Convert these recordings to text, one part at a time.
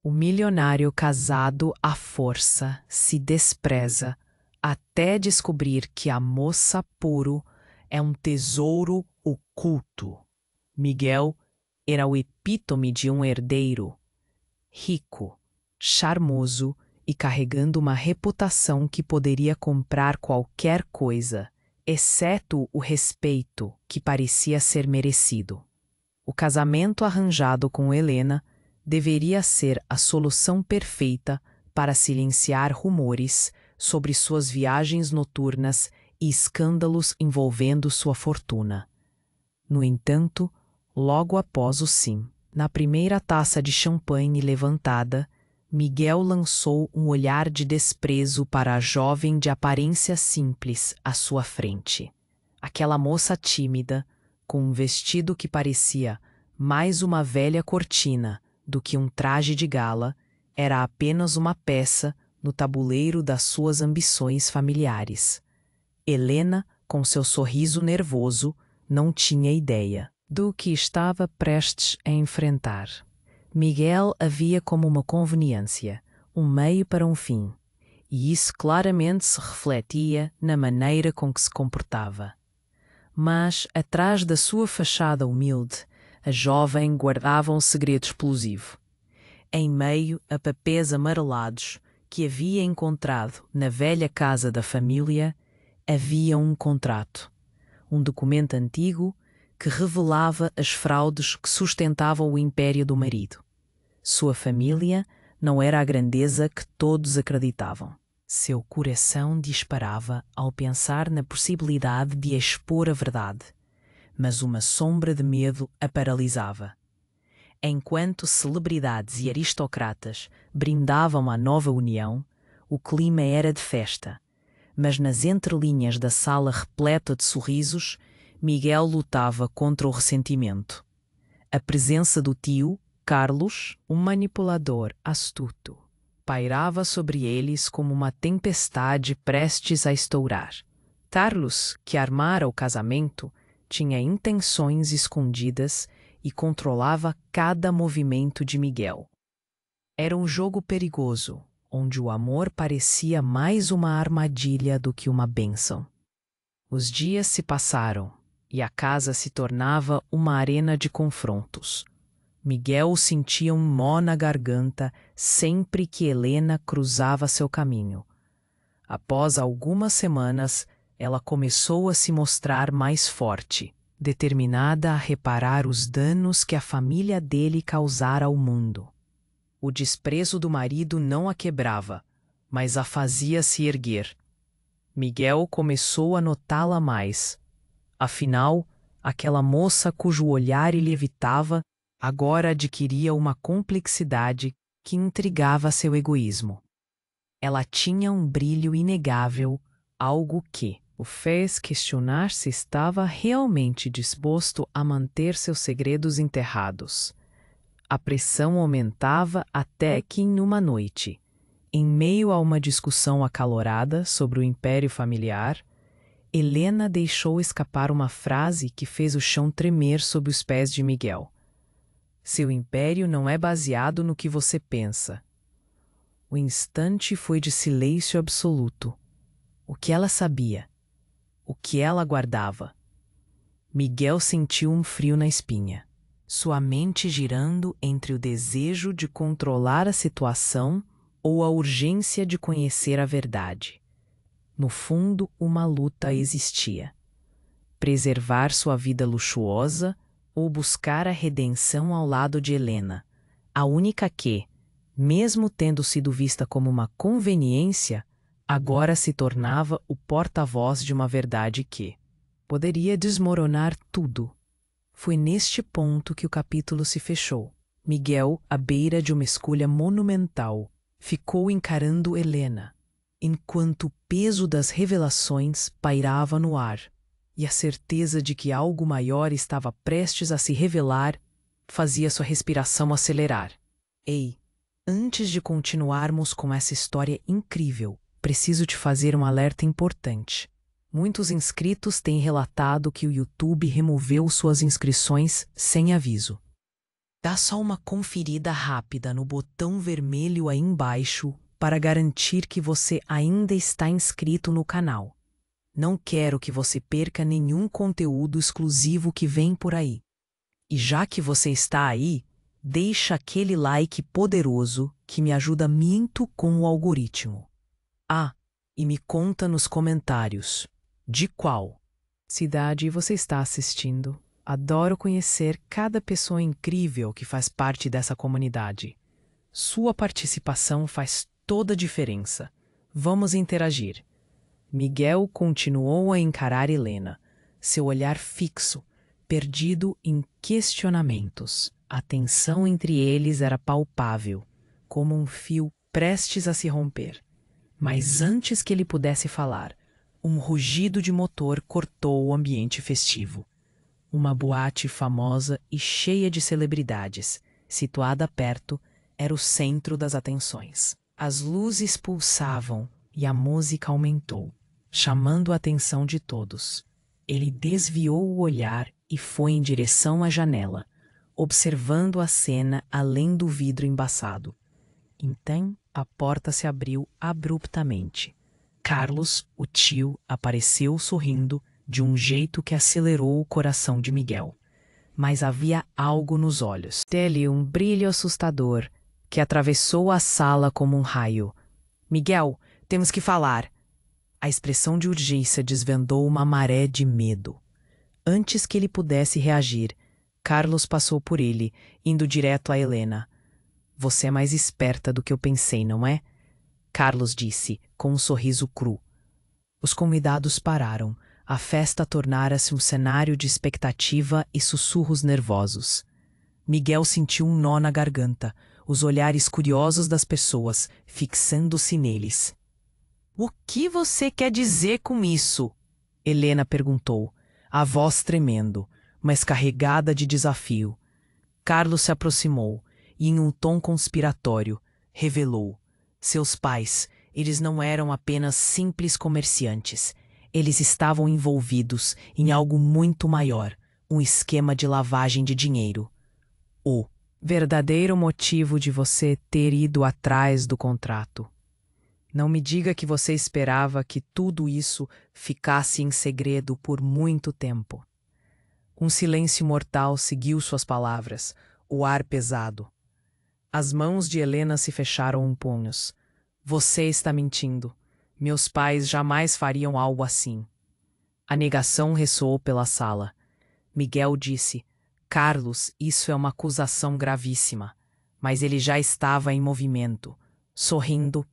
O milionário casado à força se despreza até descobrir que a moça puro é um tesouro oculto. Miguel era o epítome de um herdeiro, rico, charmoso e carregando uma reputação que poderia comprar qualquer coisa, exceto o respeito que parecia ser merecido. O casamento arranjado com Helena deveria ser a solução perfeita para silenciar rumores sobre suas viagens noturnas e escândalos envolvendo sua fortuna. No entanto, logo após o sim, na primeira taça de champanhe levantada, Miguel lançou um olhar de desprezo para a jovem de aparência simples à sua frente. Aquela moça tímida, com um vestido que parecia mais uma velha cortina do que um traje de gala, era apenas uma peça no tabuleiro das suas ambições familiares. Helena, com seu sorriso nervoso, não tinha ideia do que estava prestes a enfrentar. Miguel a via como uma conveniência, um meio para um fim, e isso claramente se refletia na maneira com que se comportava. Mas, atrás da sua fachada humilde, a jovem guardava um segredo explosivo. Em meio a papéis amarelados que havia encontrado na velha casa da família, havia um contrato, um documento antigo que revelava as fraudes que sustentavam o império do marido. Sua família não era a grandeza que todos acreditavam. Seu coração disparava ao pensar na possibilidade de expor a verdade, mas uma sombra de medo a paralisava. Enquanto celebridades e aristocratas brindavam à nova união, o clima era de festa, mas nas entrelinhas da sala repleta de sorrisos, Miguel lutava contra o ressentimento. A presença do tio, Carlos, um manipulador astuto, pairava sobre eles como uma tempestade prestes a estourar. Carlos, que armara o casamento, tinha intenções escondidas e controlava cada movimento de Miguel. Era um jogo perigoso, onde o amor parecia mais uma armadilha do que uma bênção. Os dias se passaram e a casa se tornava uma arena de confrontos. Miguel sentia um nó na garganta sempre que Helena cruzava seu caminho. Após algumas semanas, ela começou a se mostrar mais forte, determinada a reparar os danos que a família dele causara ao mundo. O desprezo do marido não a quebrava, mas a fazia se erguer. Miguel começou a notá-la mais. Afinal, aquela moça cujo olhar lhe evitava agora adquiria uma complexidade que intrigava seu egoísmo. Ela tinha um brilho inegável, algo que o fez questionar se estava realmente disposto a manter seus segredos enterrados. A pressão aumentava até que, em uma noite, em meio a uma discussão acalorada sobre o império familiar, Helena deixou escapar uma frase que fez o chão tremer sob os pés de Miguel. Seu império não é baseado no que você pensa. O instante foi de silêncio absoluto. O que ela sabia? O que ela guardava? Miguel sentiu um frio na espinha, sua mente girando entre o desejo de controlar a situação ou a urgência de conhecer a verdade. No fundo, uma luta existia. Preservar sua vida luxuosa ou buscar a redenção ao lado de Helena, a única que, mesmo tendo sido vista como uma conveniência, agora se tornava o porta-voz de uma verdade que poderia desmoronar tudo. Foi neste ponto que o capítulo se fechou. Miguel, à beira de uma escolha monumental, ficou encarando Helena, enquanto o peso das revelações pairava no ar, e a certeza de que algo maior estava prestes a se revelar fazia sua respiração acelerar. Ei, antes de continuarmos com essa história incrível, preciso te fazer um alerta importante. Muitos inscritos têm relatado que o YouTube removeu suas inscrições sem aviso. Dá só uma conferida rápida no botão vermelho aí embaixo para garantir que você ainda está inscrito no canal. Não quero que você perca nenhum conteúdo exclusivo que vem por aí. E já que você está aí, deixa aquele like poderoso que me ajuda muito com o algoritmo. Ah, e me conta nos comentários, de qual cidade você está assistindo? Adoro conhecer cada pessoa incrível que faz parte dessa comunidade. Sua participação faz toda a diferença. Vamos interagir. Miguel continuou a encarar Helena, seu olhar fixo, perdido em questionamentos. A tensão entre eles era palpável, como um fio prestes a se romper. Mas antes que ele pudesse falar, um rugido de motor cortou o ambiente festivo. Uma boate famosa e cheia de celebridades, situada perto, era o centro das atenções. As luzes pulsavam e a música aumentou, chamando a atenção de todos. Ele desviou o olhar e foi em direção à janela, observando a cena além do vidro embaçado. Então, a porta se abriu abruptamente. Carlos, o tio, apareceu sorrindo de um jeito que acelerou o coração de Miguel. Mas havia algo nos olhos dele, um brilho assustador, que atravessou a sala como um raio. Miguel, temos que falar. A expressão de urgência desvendou uma maré de medo. Antes que ele pudesse reagir, Carlos passou por ele, indo direto a Helena. Você é mais esperta do que eu pensei, não é? Carlos disse, com um sorriso cru. Os convidados pararam. A festa tornara-se um cenário de expectativa e sussurros nervosos. Miguel sentiu um nó na garganta, os olhares curiosos das pessoas fixando-se neles. O que você quer dizer com isso? Helena perguntou, a voz tremendo, mas carregada de desafio. Carlos se aproximou e, em um tom conspiratório, revelou. Seus pais, eles não eram apenas simples comerciantes. Eles estavam envolvidos em algo muito maior, um esquema de lavagem de dinheiro. O verdadeiro motivo de você ter ido atrás do contrato. Não me diga que você esperava que tudo isso ficasse em segredo por muito tempo. Um silêncio mortal seguiu suas palavras, o ar pesado. As mãos de Helena se fecharam em punhos. Você está mentindo. Meus pais jamais fariam algo assim. A negação ressoou pela sala. Miguel disse, Carlos, isso é uma acusação gravíssima. Mas ele já estava em movimento, sorrindo,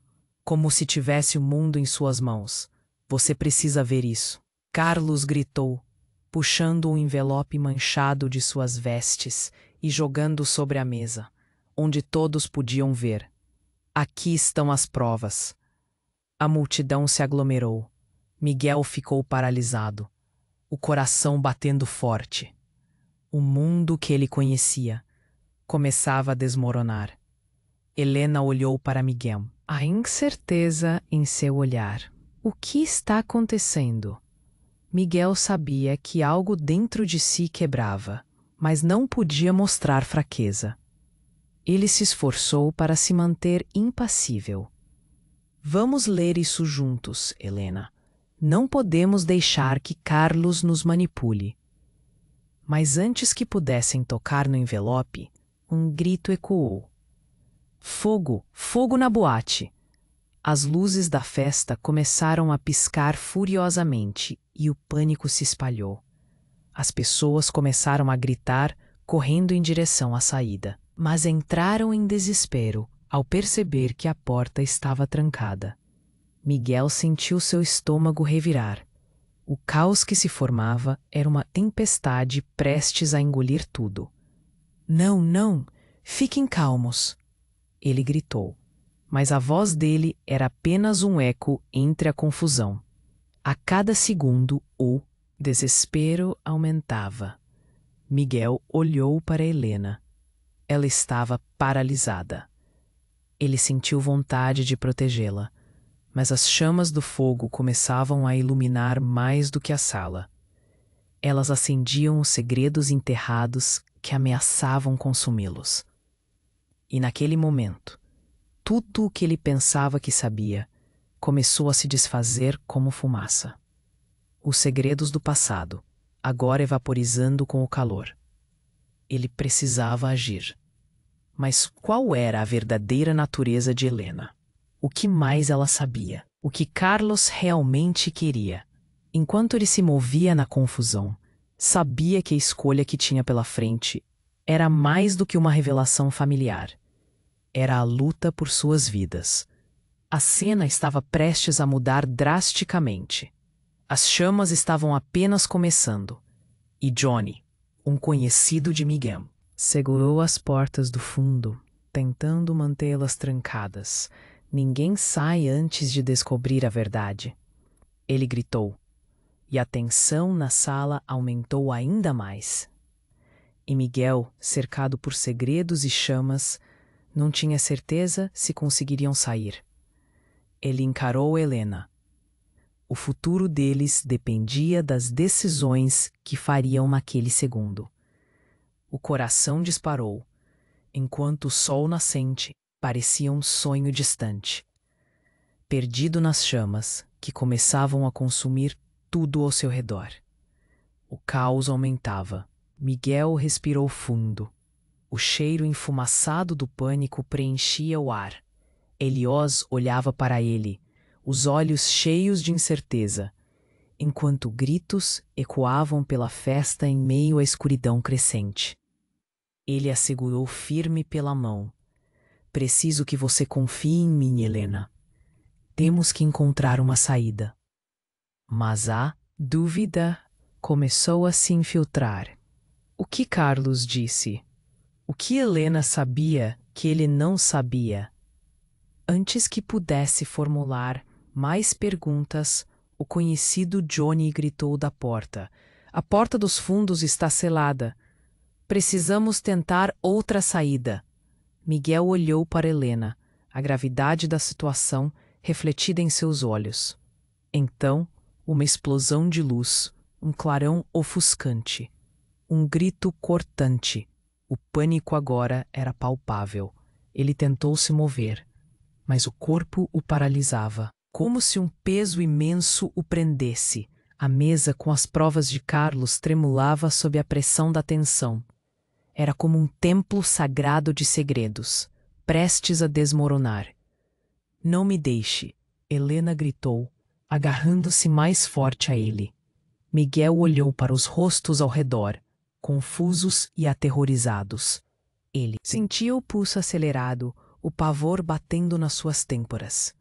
como se tivesse o mundo em suas mãos. Você precisa ver isso. Carlos gritou, puxando um envelope manchado de suas vestes e jogando sobre a mesa, onde todos podiam ver. Aqui estão as provas. A multidão se aglomerou. Miguel ficou paralisado, o coração batendo forte. O mundo que ele conhecia começava a desmoronar. Helena olhou para Miguel. A incerteza em seu olhar. O que está acontecendo? Miguel sabia que algo dentro de si quebrava, mas não podia mostrar fraqueza. Ele se esforçou para se manter impassível. Vamos ler isso juntos, Helena. Não podemos deixar que Carlos nos manipule. Mas antes que pudessem tocar no envelope, um grito ecoou. Fogo! Fogo na boate! As luzes da festa começaram a piscar furiosamente e o pânico se espalhou. As pessoas começaram a gritar, correndo em direção à saída, mas entraram em desespero ao perceber que a porta estava trancada. Miguel sentiu seu estômago revirar. O caos que se formava era uma tempestade prestes a engolir tudo. Não, não! Fiquem calmos! Ele gritou, mas a voz dele era apenas um eco entre a confusão. A cada segundo, o desespero aumentava. Miguel olhou para Helena. Ela estava paralisada. Ele sentiu vontade de protegê-la, mas as chamas do fogo começavam a iluminar mais do que a sala. Elas acendiam os segredos enterrados que ameaçavam consumi-los. E naquele momento, tudo o que ele pensava que sabia começou a se desfazer como fumaça. Os segredos do passado, agora evaporizando com o calor. Ele precisava agir. Mas qual era a verdadeira natureza de Helena? O que mais ela sabia? O que Carlos realmente queria? Enquanto ele se movia na confusão, sabia que a escolha que tinha pela frente era mais do que uma revelação familiar. Era a luta por suas vidas. A cena estava prestes a mudar drasticamente. As chamas estavam apenas começando. E Johnny, um conhecido de Miguel, segurou as portas do fundo, tentando mantê-las trancadas. Ninguém sai antes de descobrir a verdade. Ele gritou, e a tensão na sala aumentou ainda mais. E Miguel, cercado por segredos e chamas, não tinha certeza se conseguiriam sair. Ele encarou Helena. O futuro deles dependia das decisões que fariam naquele segundo. O coração disparou, enquanto o sol nascente parecia um sonho distante. Perdido nas chamas que começavam a consumir tudo ao seu redor. O caos aumentava. Miguel respirou fundo. O cheiro enfumaçado do pânico preenchia o ar. Elioz olhava para ele, os olhos cheios de incerteza, enquanto gritos ecoavam pela festa em meio à escuridão crescente. Ele a segurou firme pela mão. Preciso que você confie em mim, Helena. Temos que encontrar uma saída. Mas a dúvida começou a se infiltrar. O que Carlos disse? O que Helena sabia que ele não sabia? Antes que pudesse formular mais perguntas, o conhecido Johnny gritou da porta. A porta dos fundos está selada. Precisamos tentar outra saída. Miguel olhou para Helena, a gravidade da situação refletida em seus olhos. Então, uma explosão de luz, um clarão ofuscante, um grito cortante. O pânico agora era palpável. Ele tentou se mover, mas o corpo o paralisava, como se um peso imenso o prendesse. A mesa com as provas de Carlos tremulava sob a pressão da tensão. Era como um templo sagrado de segredos, prestes a desmoronar. Não me deixe, Helena gritou, agarrando-se mais forte a ele. Miguel olhou para os rostos ao redor, confusos e aterrorizados. Ele sentia o pulso acelerado, o pavor batendo nas suas têmporas.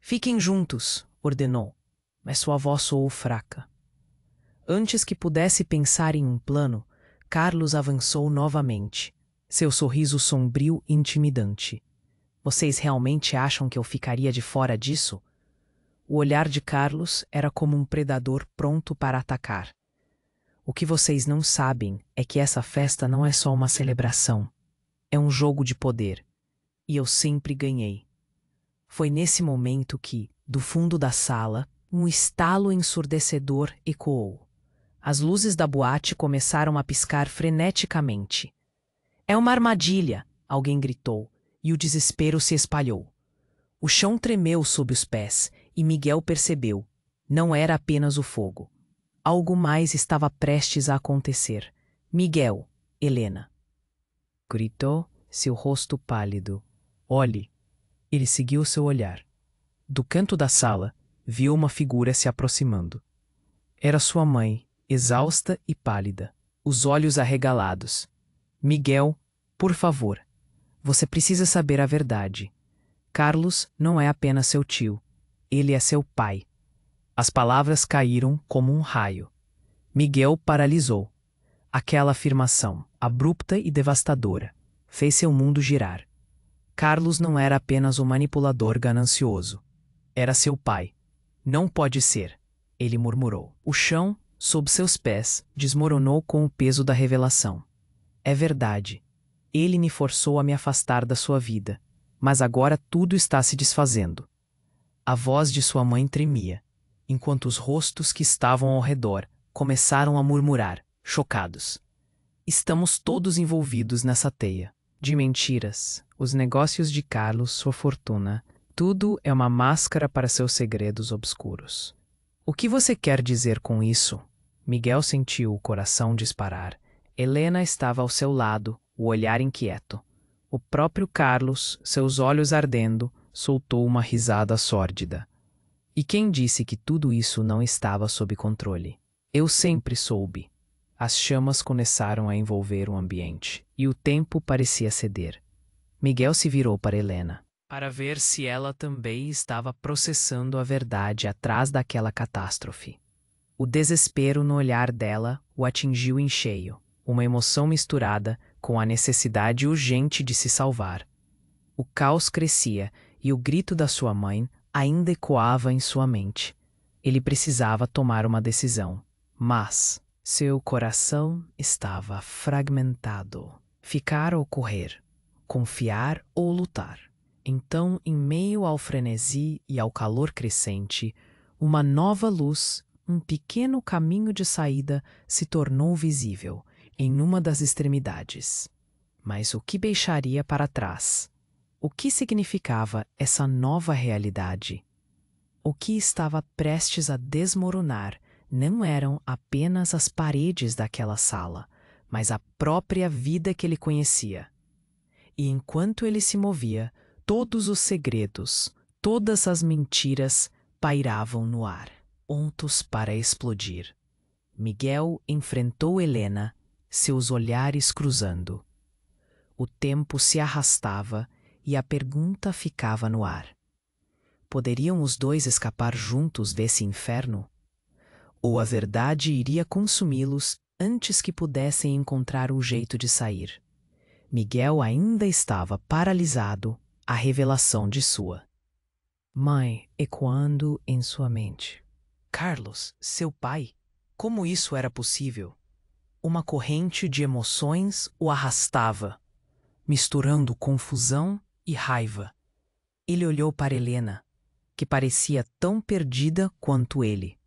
Fiquem juntos, ordenou, mas sua voz soou fraca. Antes que pudesse pensar em um plano, Carlos avançou novamente, seu sorriso sombrio e intimidante. Vocês realmente acham que eu ficaria de fora disso? O olhar de Carlos era como um predador pronto para atacar. O que vocês não sabem é que essa festa não é só uma celebração. É um jogo de poder. E eu sempre ganhei. Foi nesse momento que, do fundo da sala, um estalo ensurdecedor ecoou. As luzes da boate começaram a piscar freneticamente. É uma armadilha, alguém gritou, e o desespero se espalhou. O chão tremeu sob os pés, e Miguel percebeu. Não era apenas o fogo. Algo mais estava prestes a acontecer. Miguel, Helena. Gritou, seu rosto pálido. Olhe. Ele seguiu seu olhar. Do canto da sala, viu uma figura se aproximando. Era sua mãe, exausta e pálida, os olhos arregalados. Miguel, por favor, você precisa saber a verdade. Carlos não é apenas seu tio, ele é seu pai. As palavras caíram como um raio. Miguel paralisou. Aquela afirmação, abrupta e devastadora, fez seu mundo girar. Carlos não era apenas um manipulador ganancioso. Era seu pai. Não pode ser, ele murmurou. O chão, sob seus pés, desmoronou com o peso da revelação. É verdade. Ele me forçou a me afastar da sua vida, mas agora tudo está se desfazendo. A voz de sua mãe tremia, enquanto os rostos que estavam ao redor começaram a murmurar, chocados. Estamos todos envolvidos nessa teia de mentiras, os negócios de Carlos, sua fortuna. Tudo é uma máscara para seus segredos obscuros. O que você quer dizer com isso? Miguel sentiu o coração disparar. Helena estava ao seu lado, o olhar inquieto. O próprio Carlos, seus olhos ardendo, soltou uma risada sórdida. E quem disse que tudo isso não estava sob controle? Eu sempre soube. As chamas começaram a envolver o ambiente, e o tempo parecia ceder. Miguel se virou para Helena, para ver se ela também estava processando a verdade atrás daquela catástrofe. O desespero no olhar dela o atingiu em cheio, uma emoção misturada com a necessidade urgente de se salvar. O caos crescia e o grito da sua mãe ainda ecoava em sua mente. Ele precisava tomar uma decisão, mas seu coração estava fragmentado. Ficar ou correr, confiar ou lutar. Então, em meio ao frenesi e ao calor crescente, uma nova luz, um pequeno caminho de saída se tornou visível em uma das extremidades. Mas o que deixaria para trás? O que significava essa nova realidade? O que estava prestes a desmoronar não eram apenas as paredes daquela sala, mas a própria vida que ele conhecia. E enquanto ele se movia, todos os segredos, todas as mentiras pairavam no ar, prontos para explodir. Miguel enfrentou Helena, seus olhares cruzando. O tempo se arrastava e a pergunta ficava no ar. Poderiam os dois escapar juntos desse inferno? Ou a verdade iria consumi-los antes que pudessem encontrar um jeito de sair? Miguel ainda estava paralisado à revelação de sua mãe ecoando em sua mente. Carlos, seu pai? Como isso era possível? Uma corrente de emoções o arrastava, misturando confusão e raiva. Ele olhou para Helena, que parecia tão perdida quanto ele.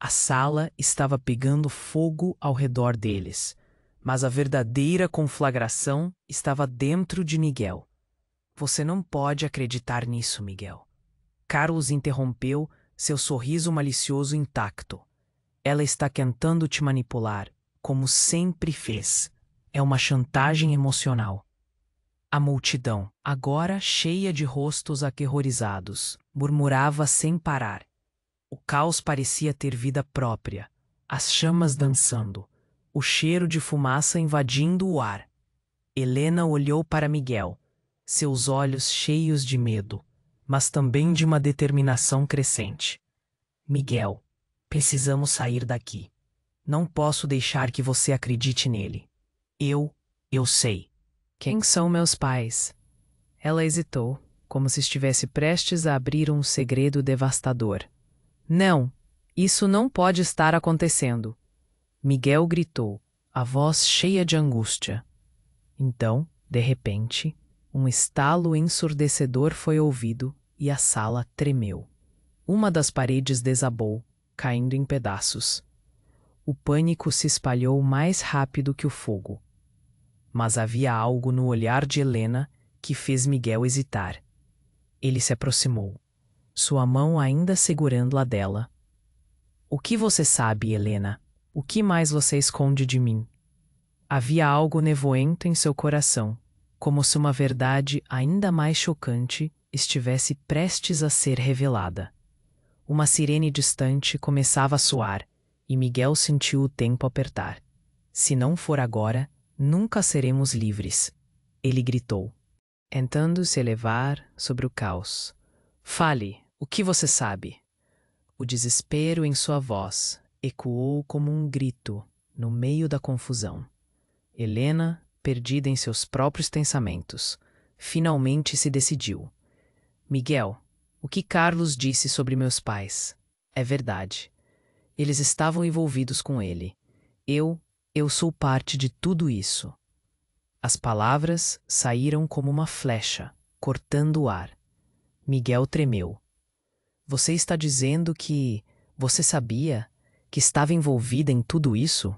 A sala estava pegando fogo ao redor deles, mas a verdadeira conflagração estava dentro de Miguel. Você não pode acreditar nisso, Miguel. Carlos interrompeu, seu sorriso malicioso intacto. Ela está tentando te manipular, como sempre fez. É uma chantagem emocional. A multidão, agora cheia de rostos aterrorizados, murmurava sem parar. O caos parecia ter vida própria, as chamas dançando, o cheiro de fumaça invadindo o ar. Helena olhou para Miguel, seus olhos cheios de medo, mas também de uma determinação crescente. Miguel, precisamos sair daqui. Não posso deixar que você acredite nele. Eu sei. Quem são meus pais? Ela hesitou, como se estivesse prestes a abrir um segredo devastador. Não, isso não pode estar acontecendo. Miguel gritou, a voz cheia de angústia. Então, de repente, um estalo ensurdecedor foi ouvido e a sala tremeu. Uma das paredes desabou, caindo em pedaços. O pânico se espalhou mais rápido que o fogo. Mas havia algo no olhar de Helena que fez Miguel hesitar. Ele se aproximou, sua mão ainda segurando a dela. O que você sabe, Helena? O que mais você esconde de mim? Havia algo nevoento em seu coração, como se uma verdade ainda mais chocante estivesse prestes a ser revelada. Uma sirene distante começava a soar, e Miguel sentiu o tempo apertar. Se não for agora, nunca seremos livres, ele gritou, tentando se elevar sobre o caos. Fale, o que você sabe? O desespero em sua voz ecoou como um grito no meio da confusão. Helena, perdida em seus próprios pensamentos, finalmente se decidiu. Miguel, o que Carlos disse sobre meus pais? É verdade. Eles estavam envolvidos com ele. Eu sou parte de tudo isso. As palavras saíram como uma flecha, cortando o ar. Miguel tremeu. Você está dizendo que você sabia que estava envolvida em tudo isso?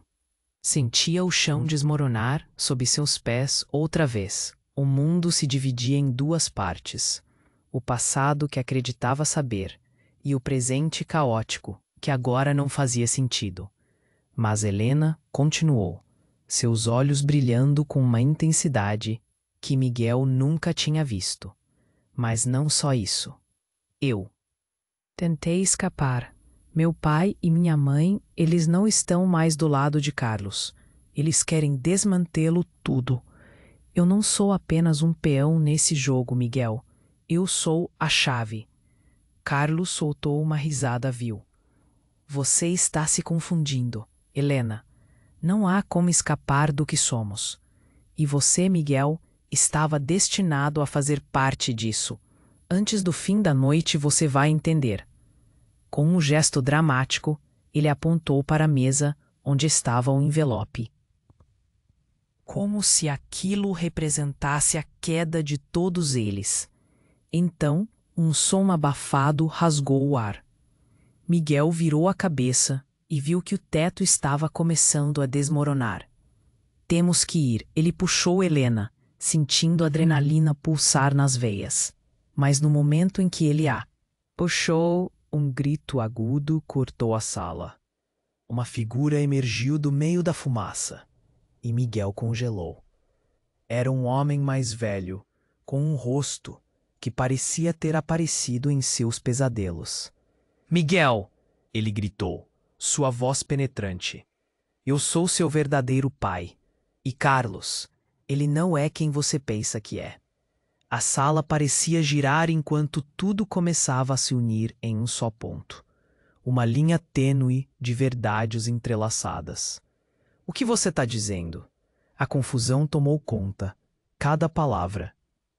Sentia o chão desmoronar sob seus pés outra vez. O mundo se dividia em duas partes. O passado que acreditava saber e o presente caótico que agora não fazia sentido. Mas Helena continuou, seus olhos brilhando com uma intensidade que Miguel nunca tinha visto. Mas não só isso. Eu tentei escapar. Meu pai e minha mãe, eles não estão mais do lado de Carlos. Eles querem desmantê-lo tudo. Eu não sou apenas um peão nesse jogo, Miguel. Eu sou a chave. Carlos soltou uma risada vil. Você está se confundindo, Helena. Não há como escapar do que somos. E você, Miguel, estava destinado a fazer parte disso. Antes do fim da noite você vai entender. Com um gesto dramático, ele apontou para a mesa onde estava o envelope. Como se aquilo representasse a queda de todos eles. Então, um som abafado rasgou o ar. Miguel virou a cabeça e viu que o teto estava começando a desmoronar. Temos que ir, ele puxou Helena, sentindo a adrenalina pulsar nas veias. Mas no momento em que ele a puxou, um grito agudo cortou a sala. Uma figura emergiu do meio da fumaça, e Miguel congelou. Era um homem mais velho, com um rosto que parecia ter aparecido em seus pesadelos. Miguel! Ele gritou, sua voz penetrante. Eu sou seu verdadeiro pai. E Carlos, ele não é quem você pensa que é. A sala parecia girar enquanto tudo começava a se unir em um só ponto. Uma linha tênue de verdades entrelaçadas. O que você está dizendo? A confusão tomou conta. Cada palavra,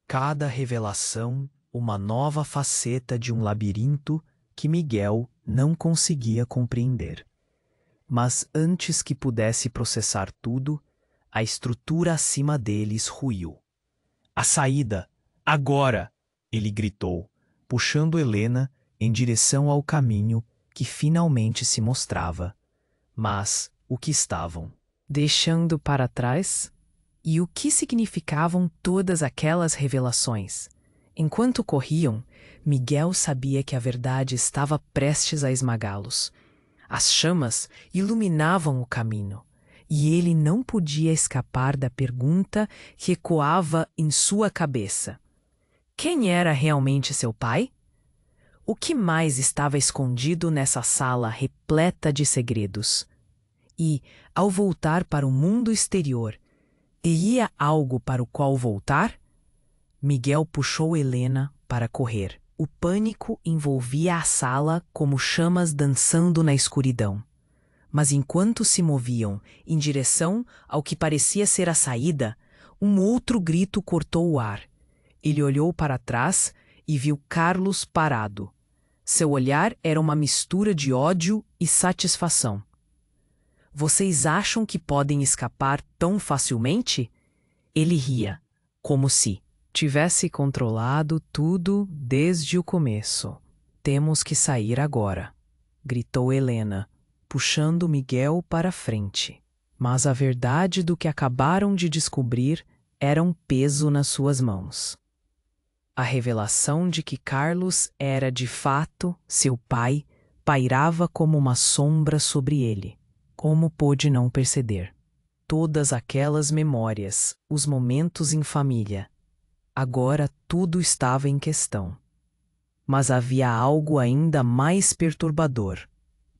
cada revelação, uma nova faceta de um labirinto que Miguel não conseguia compreender. Mas antes que pudesse processar tudo, a estrutura acima deles ruiu. A saída! Agora! Ele gritou, puxando Helena em direção ao caminho que finalmente se mostrava. Mas o que estavam deixando para trás? E o que significavam todas aquelas revelações? Enquanto corriam, Miguel sabia que a verdade estava prestes a esmagá-los. As chamas iluminavam o caminho, e ele não podia escapar da pergunta que ecoava em sua cabeça. Quem era realmente seu pai? O que mais estava escondido nessa sala repleta de segredos? E, ao voltar para o mundo exterior, teria algo para o qual voltar? Miguel puxou Helena para correr. O pânico envolvia a sala como chamas dançando na escuridão. Mas enquanto se moviam em direção ao que parecia ser a saída, um outro grito cortou o ar. Ele olhou para trás e viu Carlos parado. Seu olhar era uma mistura de ódio e satisfação. Vocês acham que podem escapar tão facilmente? Ele ria, como se tivesse controlado tudo desde o começo. Temos que sair agora, gritou Helena, puxando Miguel para frente. Mas a verdade do que acabaram de descobrir era um peso nas suas mãos. A revelação de que Carlos era de fato seu pai pairava como uma sombra sobre ele. Como pôde não perceber? Todas aquelas memórias, os momentos em família. Agora tudo estava em questão. Mas havia algo ainda mais perturbador.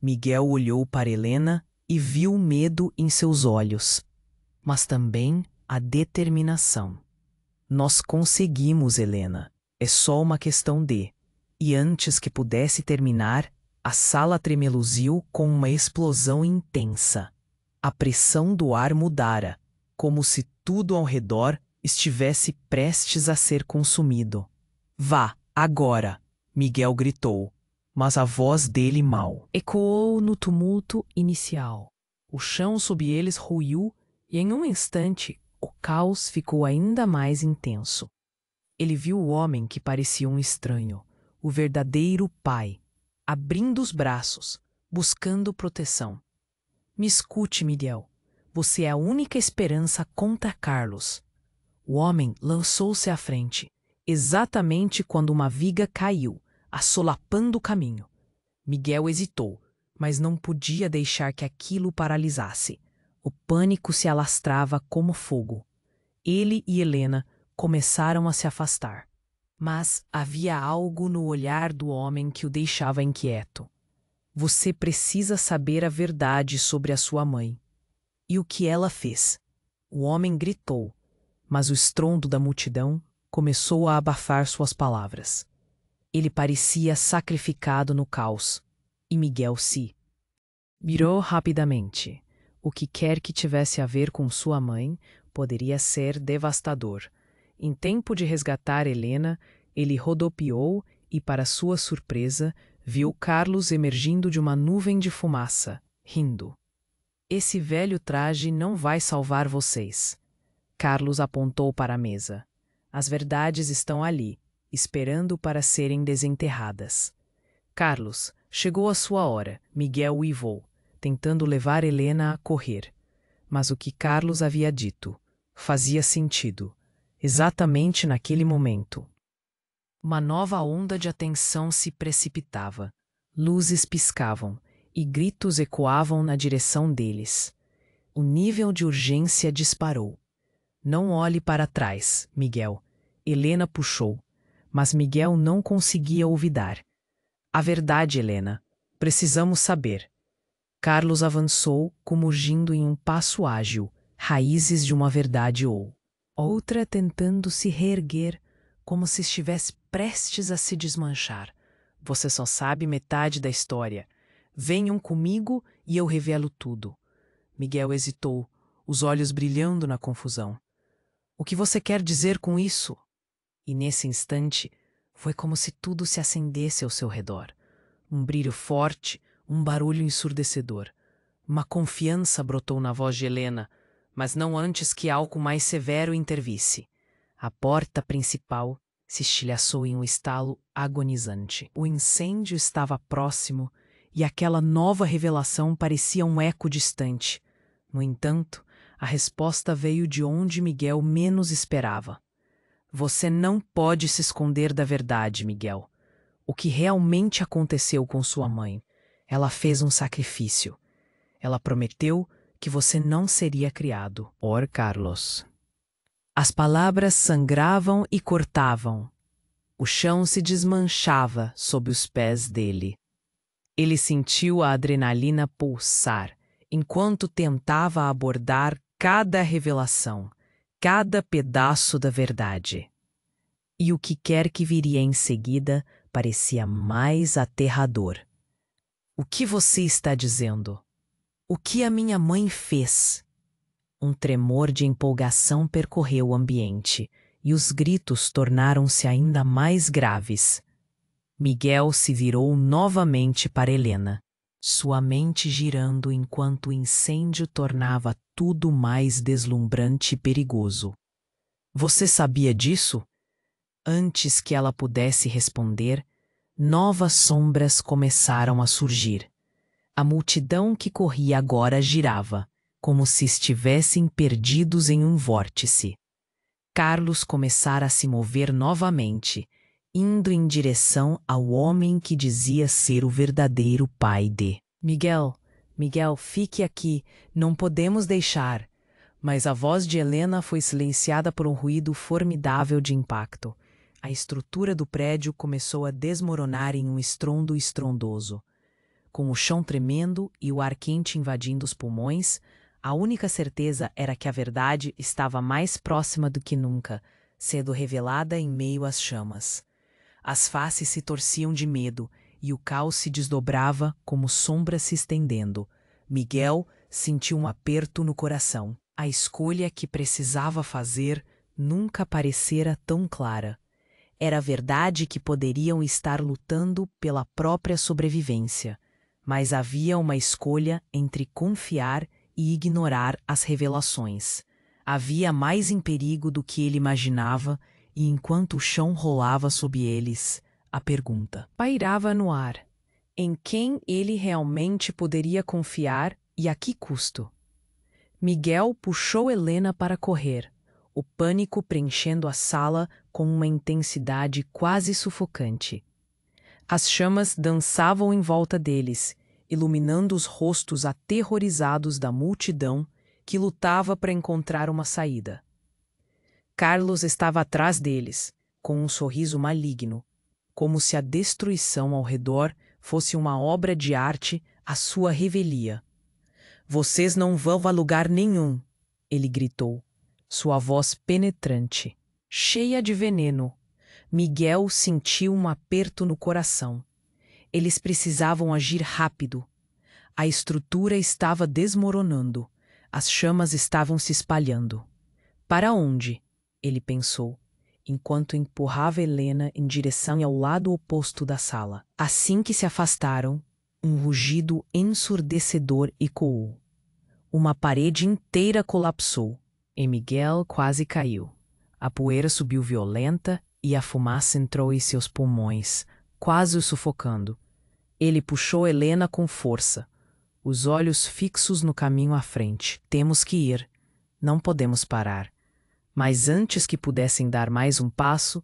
Miguel olhou para Helena e viu o medo em seus olhos, mas também a determinação. Nós conseguimos, Helena. É só uma questão de... E antes que pudesse terminar, a sala tremeluziu com uma explosão intensa. A pressão do ar mudara, como se tudo ao redor estivesse prestes a ser consumido. Vá, agora! Miguel gritou, mas a voz dele mal ecoou no tumulto inicial. O chão sob eles ruiu e em um instante o caos ficou ainda mais intenso. Ele viu o homem que parecia um estranho, o verdadeiro pai, abrindo os braços, buscando proteção. Me escute, Miguel. Você é a única esperança contra Carlos. O homem lançou-se à frente, exatamente quando uma viga caiu, assolapando o caminho. Miguel hesitou, mas não podia deixar que aquilo o paralisasse. O pânico se alastrava como fogo. Ele e Helena começaram a se afastar. Mas havia algo no olhar do homem que o deixava inquieto. Você precisa saber a verdade sobre a sua mãe. E o que ela fez? O homem gritou, mas o estrondo da multidão começou a abafar suas palavras. Ele parecia sacrificado no caos, e Miguel se virou rapidamente. O que quer que tivesse a ver com sua mãe poderia ser devastador. Em tempo de resgatar Helena, ele rodopiou e, para sua surpresa, viu Carlos emergindo de uma nuvem de fumaça, rindo. Esse velho traje não vai salvar vocês. Carlos apontou para a mesa. As verdades estão ali, esperando para serem desenterradas. Carlos, chegou a sua hora, Miguel uivou, tentando levar Helena a correr. Mas o que Carlos havia dito fazia sentido, exatamente naquele momento. Uma nova onda de atenção se precipitava. Luzes piscavam e gritos ecoavam na direção deles. O nível de urgência disparou. Não olhe para trás, Miguel. Helena puxou, mas Miguel não conseguia olvidar. A verdade, Helena. Precisamos saber. Carlos avançou, como urgindo em um passo ágil, raízes de uma verdade ou outra tentando se reerguer, como se estivesse prestes a se desmanchar. Você só sabe metade da história. Venham comigo e eu revelo tudo. Miguel hesitou, os olhos brilhando na confusão. O que você quer dizer com isso? E nesse instante, foi como se tudo se acendesse ao seu redor. Um brilho forte, um barulho ensurdecedor. Uma confiança brotou na voz de Helena, mas não antes que algo mais severo intervisse. A porta principal se estilhaçou em um estalo agonizante. O incêndio estava próximo e aquela nova revelação parecia um eco distante. No entanto, a resposta veio de onde Miguel menos esperava. Você não pode se esconder da verdade, Miguel. O que realmente aconteceu com sua mãe? Ela fez um sacrifício. Ela prometeu que você não seria criado por Carlos. As palavras sangravam e cortavam. O chão se desmanchava sob os pés dele. Ele sentiu a adrenalina pulsar enquanto tentava abordar cada revelação, cada pedaço da verdade. E o que quer que viria em seguida parecia mais aterrador. O que você está dizendo? O que a minha mãe fez? Um tremor de empolgação percorreu o ambiente e os gritos tornaram-se ainda mais graves. Miguel se virou novamente para Helena, sua mente girando enquanto o incêndio tornava tudo mais deslumbrante e perigoso. Você sabia disso? Antes que ela pudesse responder, novas sombras começaram a surgir. A multidão que corria agora girava, como se estivessem perdidos em um vórtice. Carlos começara a se mover novamente, indo em direção ao homem que dizia ser o verdadeiro pai de Miguel. Miguel, fique aqui, não podemos deixar. Mas a voz de Helena foi silenciada por um ruído formidável de impacto. A estrutura do prédio começou a desmoronar em um estrondo estrondoso. Com o chão tremendo e o ar quente invadindo os pulmões, a única certeza era que a verdade estava mais próxima do que nunca, sendo revelada em meio às chamas. As faces se torciam de medo e o caos se desdobrava como sombras se estendendo. Miguel sentiu um aperto no coração. A escolha que precisava fazer nunca parecera tão clara. Era a verdade que poderiam estar lutando pela própria sobrevivência, mas havia uma escolha entre confiar e ignorar as revelações. Havia mais em perigo do que ele imaginava, e enquanto o chão rolava sob eles, a pergunta pairava no ar. Em quem ele realmente poderia confiar e a que custo? Miguel puxou Helena para correr, o pânico preenchendo a sala com uma intensidade quase sufocante. As chamas dançavam em volta deles, iluminando os rostos aterrorizados da multidão que lutava para encontrar uma saída. Carlos estava atrás deles, com um sorriso maligno, como se a destruição ao redor fosse uma obra de arte à sua revelia. "Vocês não vão a lugar nenhum", ele gritou, sua voz penetrante, cheia de veneno. Miguel sentiu um aperto no coração. Eles precisavam agir rápido. A estrutura estava desmoronando. As chamas estavam se espalhando. Para onde? Ele pensou, enquanto empurrava Helena em direção ao lado oposto da sala. Assim que se afastaram, um rugido ensurdecedor ecoou. Uma parede inteira colapsou e Miguel quase caiu. A poeira subiu violenta e a fumaça entrou em seus pulmões, quase o sufocando. Ele puxou Helena com força, os olhos fixos no caminho à frente. "Temos que ir. Não podemos parar." Mas antes que pudessem dar mais um passo,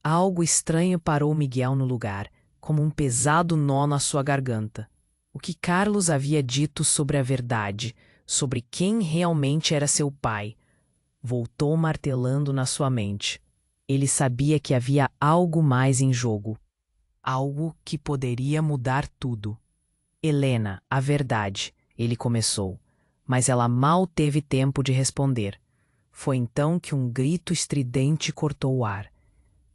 algo estranho parou Miguel no lugar, como um pesado nó na sua garganta. O que Carlos havia dito sobre a verdade, sobre quem realmente era seu pai, voltou martelando na sua mente. Ele sabia que havia algo mais em jogo. Algo que poderia mudar tudo. "Helena, a verdade", ele começou, mas ela mal teve tempo de responder. Foi então que um grito estridente cortou o ar.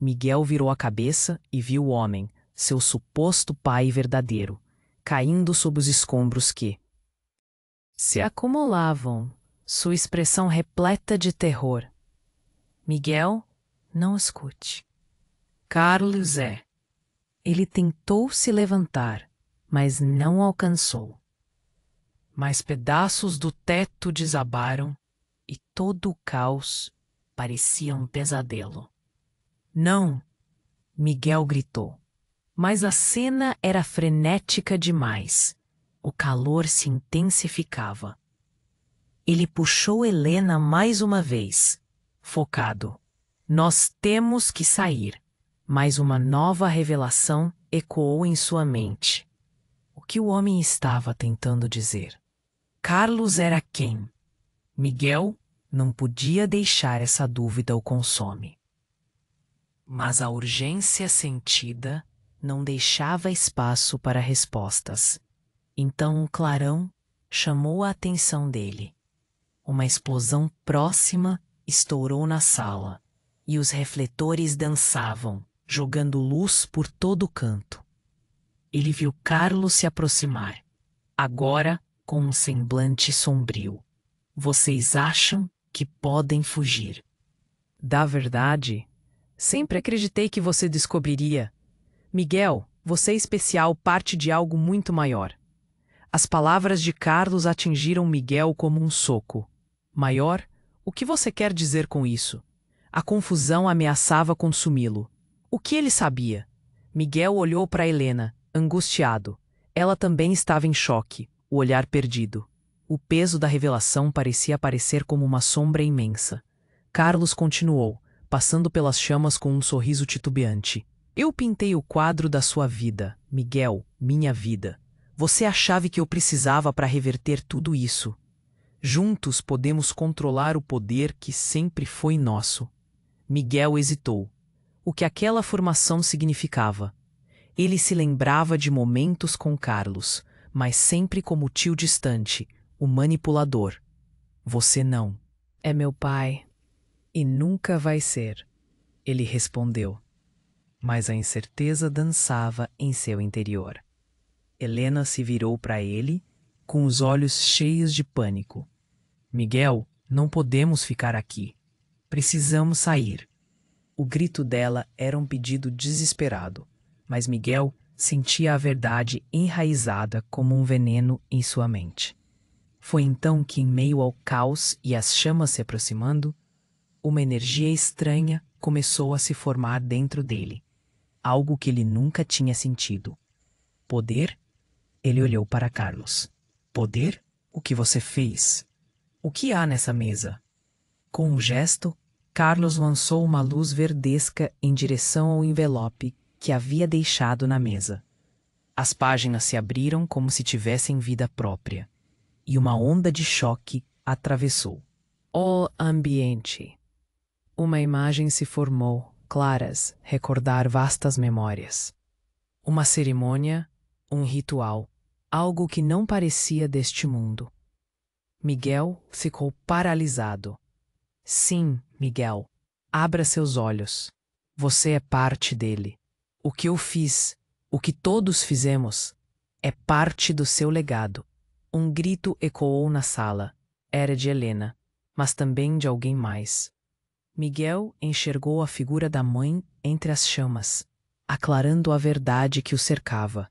Miguel virou a cabeça e viu o homem, seu suposto pai verdadeiro, caindo sob os escombros que se acumulavam, sua expressão repleta de terror. "Miguel, não escute." "Carlos é." Ele tentou se levantar, mas não alcançou. Mas pedaços do teto desabaram e todo o caos parecia um pesadelo. "Não!" Miguel gritou. Mas a cena era frenética demais. O calor se intensificava. Ele puxou Helena mais uma vez, focado. "Nós temos que sair." Mas uma nova revelação ecoou em sua mente. O que o homem estava tentando dizer? Carlos era quem? Miguel não podia deixar essa dúvida o consome. Mas a urgência sentida não deixava espaço para respostas. Então um clarão chamou a atenção dele. Uma explosão próxima estourou na sala, e os refletores dançavam, jogando luz por todo o canto. Ele viu Carlos se aproximar, agora com um semblante sombrio. "Vocês acham que podem fugir?" "Da verdade, sempre acreditei que você descobriria. Miguel, você é especial, parte de algo muito maior." As palavras de Carlos atingiram Miguel como um soco. "Maior? O que você quer dizer com isso?" A confusão ameaçava consumi-lo. O que ele sabia? Miguel olhou para Helena, angustiado. Ela também estava em choque, o olhar perdido. O peso da revelação parecia aparecer como uma sombra imensa. Carlos continuou, passando pelas chamas com um sorriso titubeante. "Eu pintei o quadro da sua vida, Miguel, minha vida. Você é a chave que eu precisava para reverter tudo isso. Juntos podemos controlar o poder que sempre foi nosso." Miguel hesitou. O que aquela formação significava? Ele se lembrava de momentos com Carlos, mas sempre como o tio distante, o manipulador. "Você não é meu pai e nunca vai ser", ele respondeu. Mas a incerteza dançava em seu interior. Helena se virou para ele, com os olhos cheios de pânico. "Miguel, não podemos ficar aqui. Precisamos sair." O grito dela era um pedido desesperado, mas Miguel sentia a verdade enraizada como um veneno em sua mente. Foi então que, em meio ao caos e às chamas se aproximando, uma energia estranha começou a se formar dentro dele, algo que ele nunca tinha sentido. Poder? Ele olhou para Carlos. "Poder? O que você fez?" O que há nessa mesa? Com um gesto, Carlos lançou uma luz verdesca em direção ao envelope que havia deixado na mesa. As páginas se abriram como se tivessem vida própria, e uma onda de choque atravessou o ambiente. Uma imagem se formou, claras, recordar vastas memórias. Uma cerimônia, um ritual, algo que não parecia deste mundo. Miguel ficou paralisado. Sim, Miguel, abra seus olhos. Você é parte dele. O que eu fiz, o que todos fizemos, é parte do seu legado. Um grito ecoou na sala. Era de Helena, mas também de alguém mais. Miguel enxergou a figura da mãe entre as chamas, aclarando a verdade que o cercava.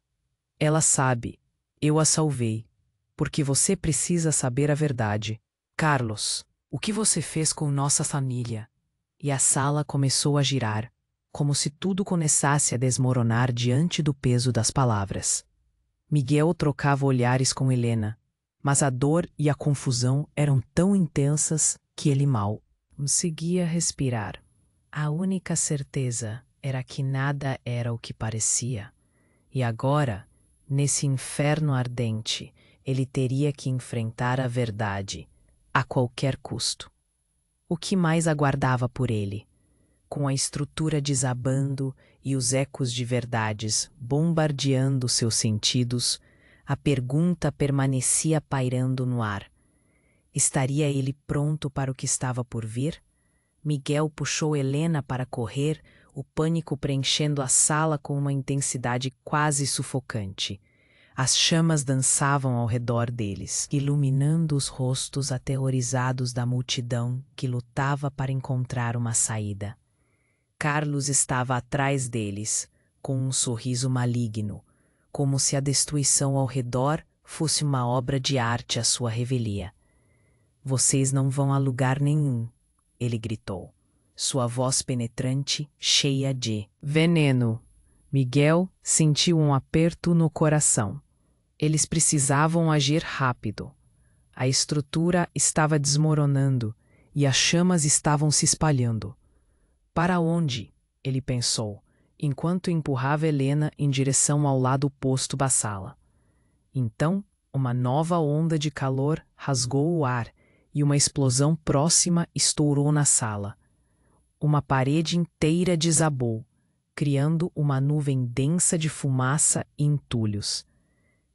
Ela sabe, eu a salvei, porque você precisa saber a verdade. Carlos, o que você fez com nossa família? E a sala começou a girar, como se tudo começasse a desmoronar diante do peso das palavras. Miguel trocava olhares com Helena, mas a dor e a confusão eram tão intensas que ele mal conseguia respirar. A única certeza era que nada era o que parecia. E agora, nesse inferno ardente, ele teria que enfrentar a verdade, a qualquer custo. O que mais aguardava por ele? Com a estrutura desabando e os ecos de verdades bombardeando seus sentidos, a pergunta permanecia pairando no ar. Estaria ele pronto para o que estava por vir? Miguel puxou Helena para correr, o pânico preenchendo a sala com uma intensidade quase sufocante. As chamas dançavam ao redor deles, iluminando os rostos aterrorizados da multidão que lutava para encontrar uma saída. Carlos estava atrás deles, com um sorriso maligno, como se a destruição ao redor fosse uma obra de arte à sua revelia. Vocês não vão a lugar nenhum, ele gritou, sua voz penetrante, cheia de veneno. Miguel sentiu um aperto no coração. Eles precisavam agir rápido. A estrutura estava desmoronando e as chamas estavam se espalhando. Para onde? Ele pensou, enquanto empurrava Helena em direção ao lado oposto da sala. Então, uma nova onda de calor rasgou o ar e uma explosão próxima estourou na sala. Uma parede inteira desabou, criando uma nuvem densa de fumaça e entulhos.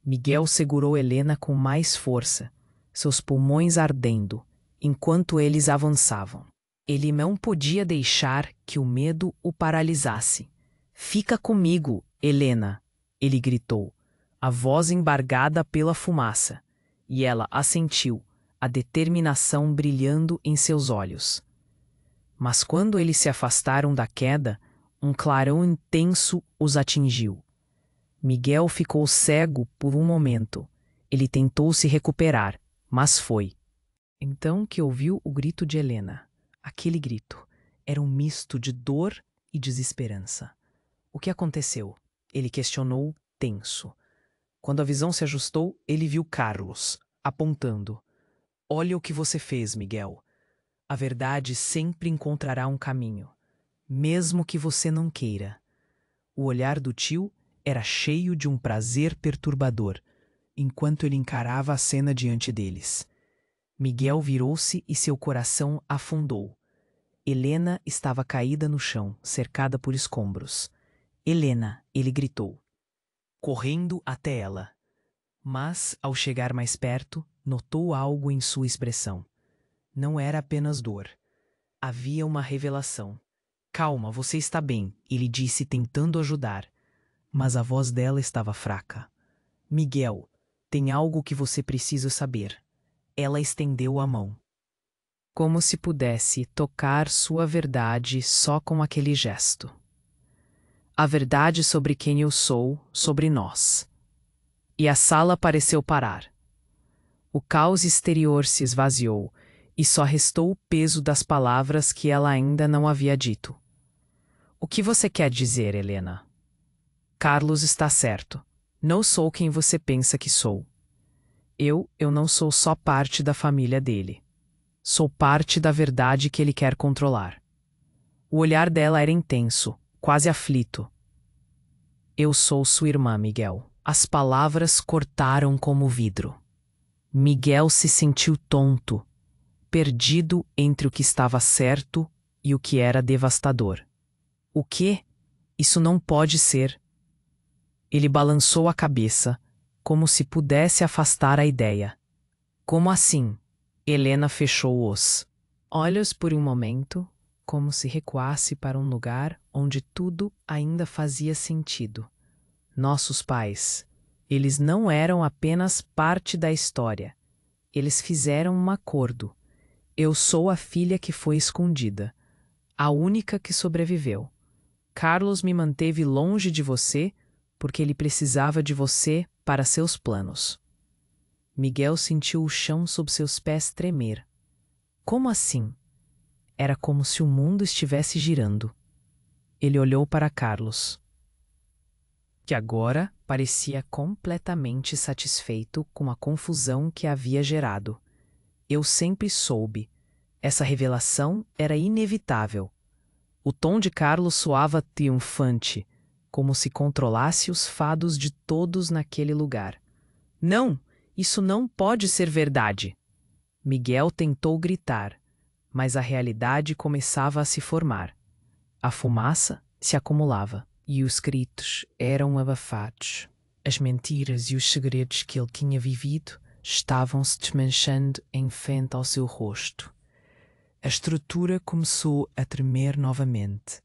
Miguel segurou Helena com mais força, seus pulmões ardendo, enquanto eles avançavam. Ele não podia deixar que o medo o paralisasse. Fica comigo, Helena, ele gritou, a voz embargada pela fumaça, e ela assentiu, a determinação brilhando em seus olhos. Mas quando eles se afastaram da queda, um clarão intenso os atingiu. Miguel ficou cego por um momento. Ele tentou se recuperar, mas foi. Então que ouviu o grito de Helena. Aquele grito era um misto de dor e desesperança. O que aconteceu? Ele questionou, tenso. Quando a visão se ajustou, ele viu Carlos, apontando. Olha o que você fez, Miguel. A verdade sempre encontrará um caminho, mesmo que você não queira. O olhar do tio era cheio de um prazer perturbador, enquanto ele encarava a cena diante deles. Miguel virou-se e seu coração afundou. Helena estava caída no chão, cercada por escombros. Helena, ele gritou, correndo até ela. Mas, ao chegar mais perto, notou algo em sua expressão. Não era apenas dor. Havia uma revelação. Calma, você está bem, ele disse tentando ajudar. Mas a voz dela estava fraca. Miguel, tem algo que você precisa saber. Ela estendeu a mão. Como se pudesse tocar sua verdade só com aquele gesto. A verdade sobre quem eu sou, sobre nós. E a sala pareceu parar. O caos exterior se esvaziou, e só restou o peso das palavras que ela ainda não havia dito. O que você quer dizer, Helena? Carlos está certo. Não sou quem você pensa que sou. Eu não sou só parte da família dele. Sou parte da verdade que ele quer controlar. O olhar dela era intenso, quase aflito. Eu sou sua irmã, Miguel. As palavras cortaram como vidro. Miguel se sentiu tonto, perdido entre o que estava certo e o que era devastador. O quê? Isso não pode ser. Ele balançou a cabeça, como se pudesse afastar a ideia. Como assim? Helena fechou os olhos por um momento, como se recuasse para um lugar onde tudo ainda fazia sentido. Nossos pais, eles não eram apenas parte da história. Eles fizeram um acordo. Eu sou a filha que foi escondida, a única que sobreviveu. Carlos me manteve longe de você porque ele precisava de você para seus planos. Miguel sentiu o chão sob seus pés tremer. Como assim? Era como se o mundo estivesse girando. Ele olhou para Carlos, que agora parecia completamente satisfeito com a confusão que havia gerado. Eu sempre soube. Essa revelação era inevitável. O tom de Carlos soava triunfante, como se controlasse os fados de todos naquele lugar. Não, isso não pode ser verdade. Miguel tentou gritar, mas a realidade começava a se formar. A fumaça se acumulava e os gritos eram abafados. As mentiras e os segredos que ele tinha vivido estavam se desmanchando em frente ao seu rosto. A estrutura começou a tremer novamente.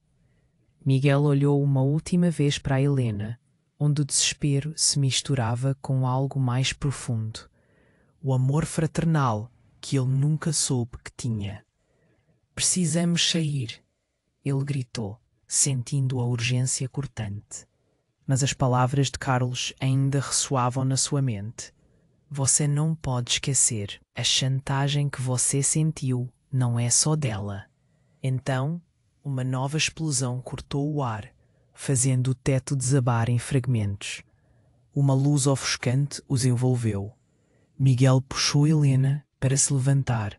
Miguel olhou uma última vez para Helena, onde o desespero se misturava com algo mais profundo. O amor fraternal que ele nunca soube que tinha. Precisamos sair, ele gritou, sentindo a urgência cortante. Mas as palavras de Carlos ainda ressoavam na sua mente. Você não pode esquecer, a chantagem que você sentiu não é só dela. Então, uma nova explosão cortou o ar, fazendo o teto desabar em fragmentos. Uma luz ofuscante os envolveu. Miguel puxou Helena para se levantar,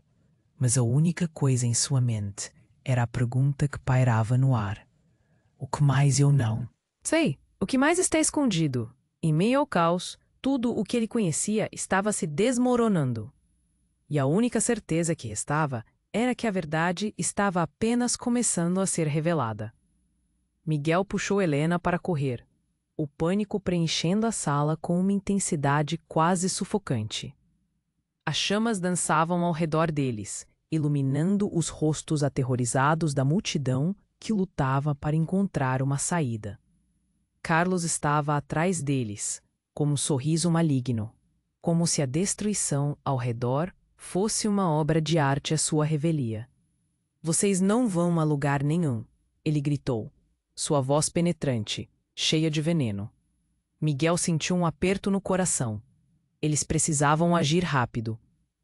mas a única coisa em sua mente era a pergunta que pairava no ar. O que mais eu não? Sei, o que mais está escondido? Em meio ao caos, tudo o que ele conhecia estava se desmoronando. E a única certeza que restava era que a verdade estava apenas começando a ser revelada. Miguel puxou Helena para correr, o pânico preenchendo a sala com uma intensidade quase sufocante. As chamas dançavam ao redor deles, iluminando os rostos aterrorizados da multidão que lutava para encontrar uma saída. Carlos estava atrás deles, com um sorriso maligno, como se a destruição ao redor fosse uma obra de arte à sua revelia. Vocês não vão a lugar nenhum, ele gritou, sua voz penetrante, cheia de veneno. Miguel sentiu um aperto no coração. Eles precisavam agir rápido.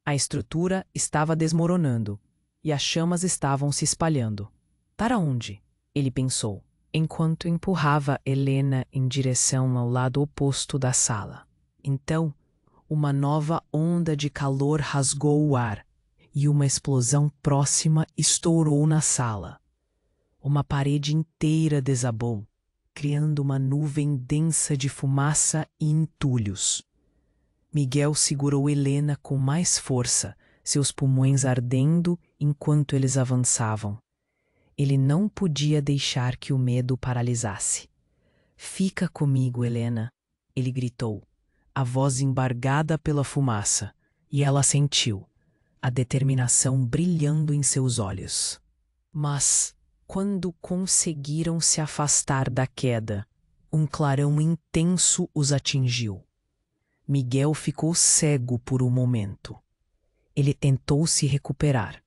A estrutura estava desmoronando e as chamas estavam se espalhando. Para onde? Ele pensou, enquanto empurrava Helena em direção ao lado oposto da sala. Então, uma nova onda de calor rasgou o ar e uma explosão próxima estourou na sala. Uma parede inteira desabou, criando uma nuvem densa de fumaça e entulhos. Miguel segurou Helena com mais força, seus pulmões ardendo enquanto eles avançavam. Ele não podia deixar que o medo paralisasse. Fica comigo, Helena, ele gritou, a voz embargada pela fumaça, e ela sentiu, a determinação brilhando em seus olhos. Mas, quando conseguiram se afastar da queda, um clarão intenso os atingiu. Miguel ficou cego por um momento. Ele tentou se recuperar,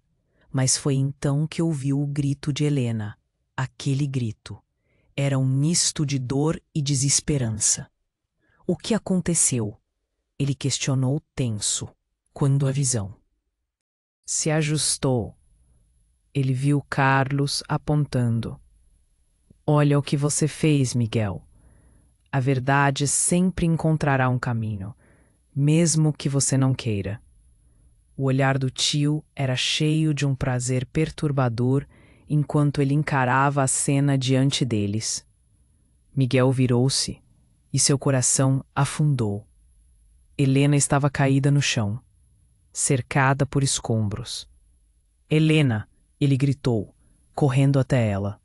mas foi então que ouviu o grito de Helena. Aquele grito era um misto de dor e desesperança. O que aconteceu? Ele questionou tenso, quando a visão se ajustou. Ele viu Carlos apontando. Olha o que você fez, Miguel. A verdade sempre encontrará um caminho, mesmo que você não queira. O olhar do tio era cheio de um prazer perturbador enquanto ele encarava a cena diante deles. Miguel virou-se e seu coração afundou. Helena estava caída no chão, cercada por escombros. Helena! Ele gritou, correndo até ela.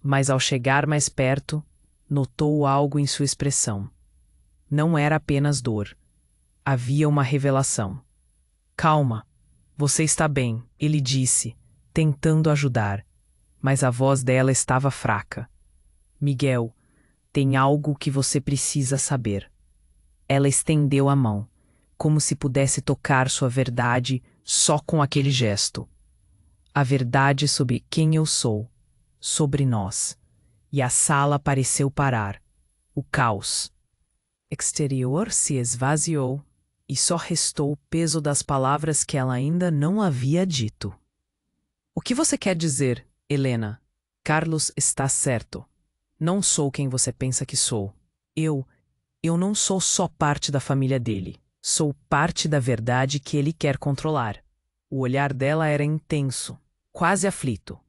Mas ao chegar mais perto, notou algo em sua expressão. Não era apenas dor. Havia uma revelação. Calma, você está bem, ele disse, tentando ajudar, mas a voz dela estava fraca. Miguel, tem algo que você precisa saber. Ela estendeu a mão, como se pudesse tocar sua verdade só com aquele gesto. A verdade sobre quem eu sou, sobre nós. E a sala pareceu parar. O caos exterior se esvaziou e só restou o peso das palavras que ela ainda não havia dito. O que você quer dizer, Helena? Carlos está certo. Não sou quem você pensa que sou. Eu não sou só parte da família dele. Sou parte da verdade que ele quer controlar. O olhar dela era intenso, quase aflito.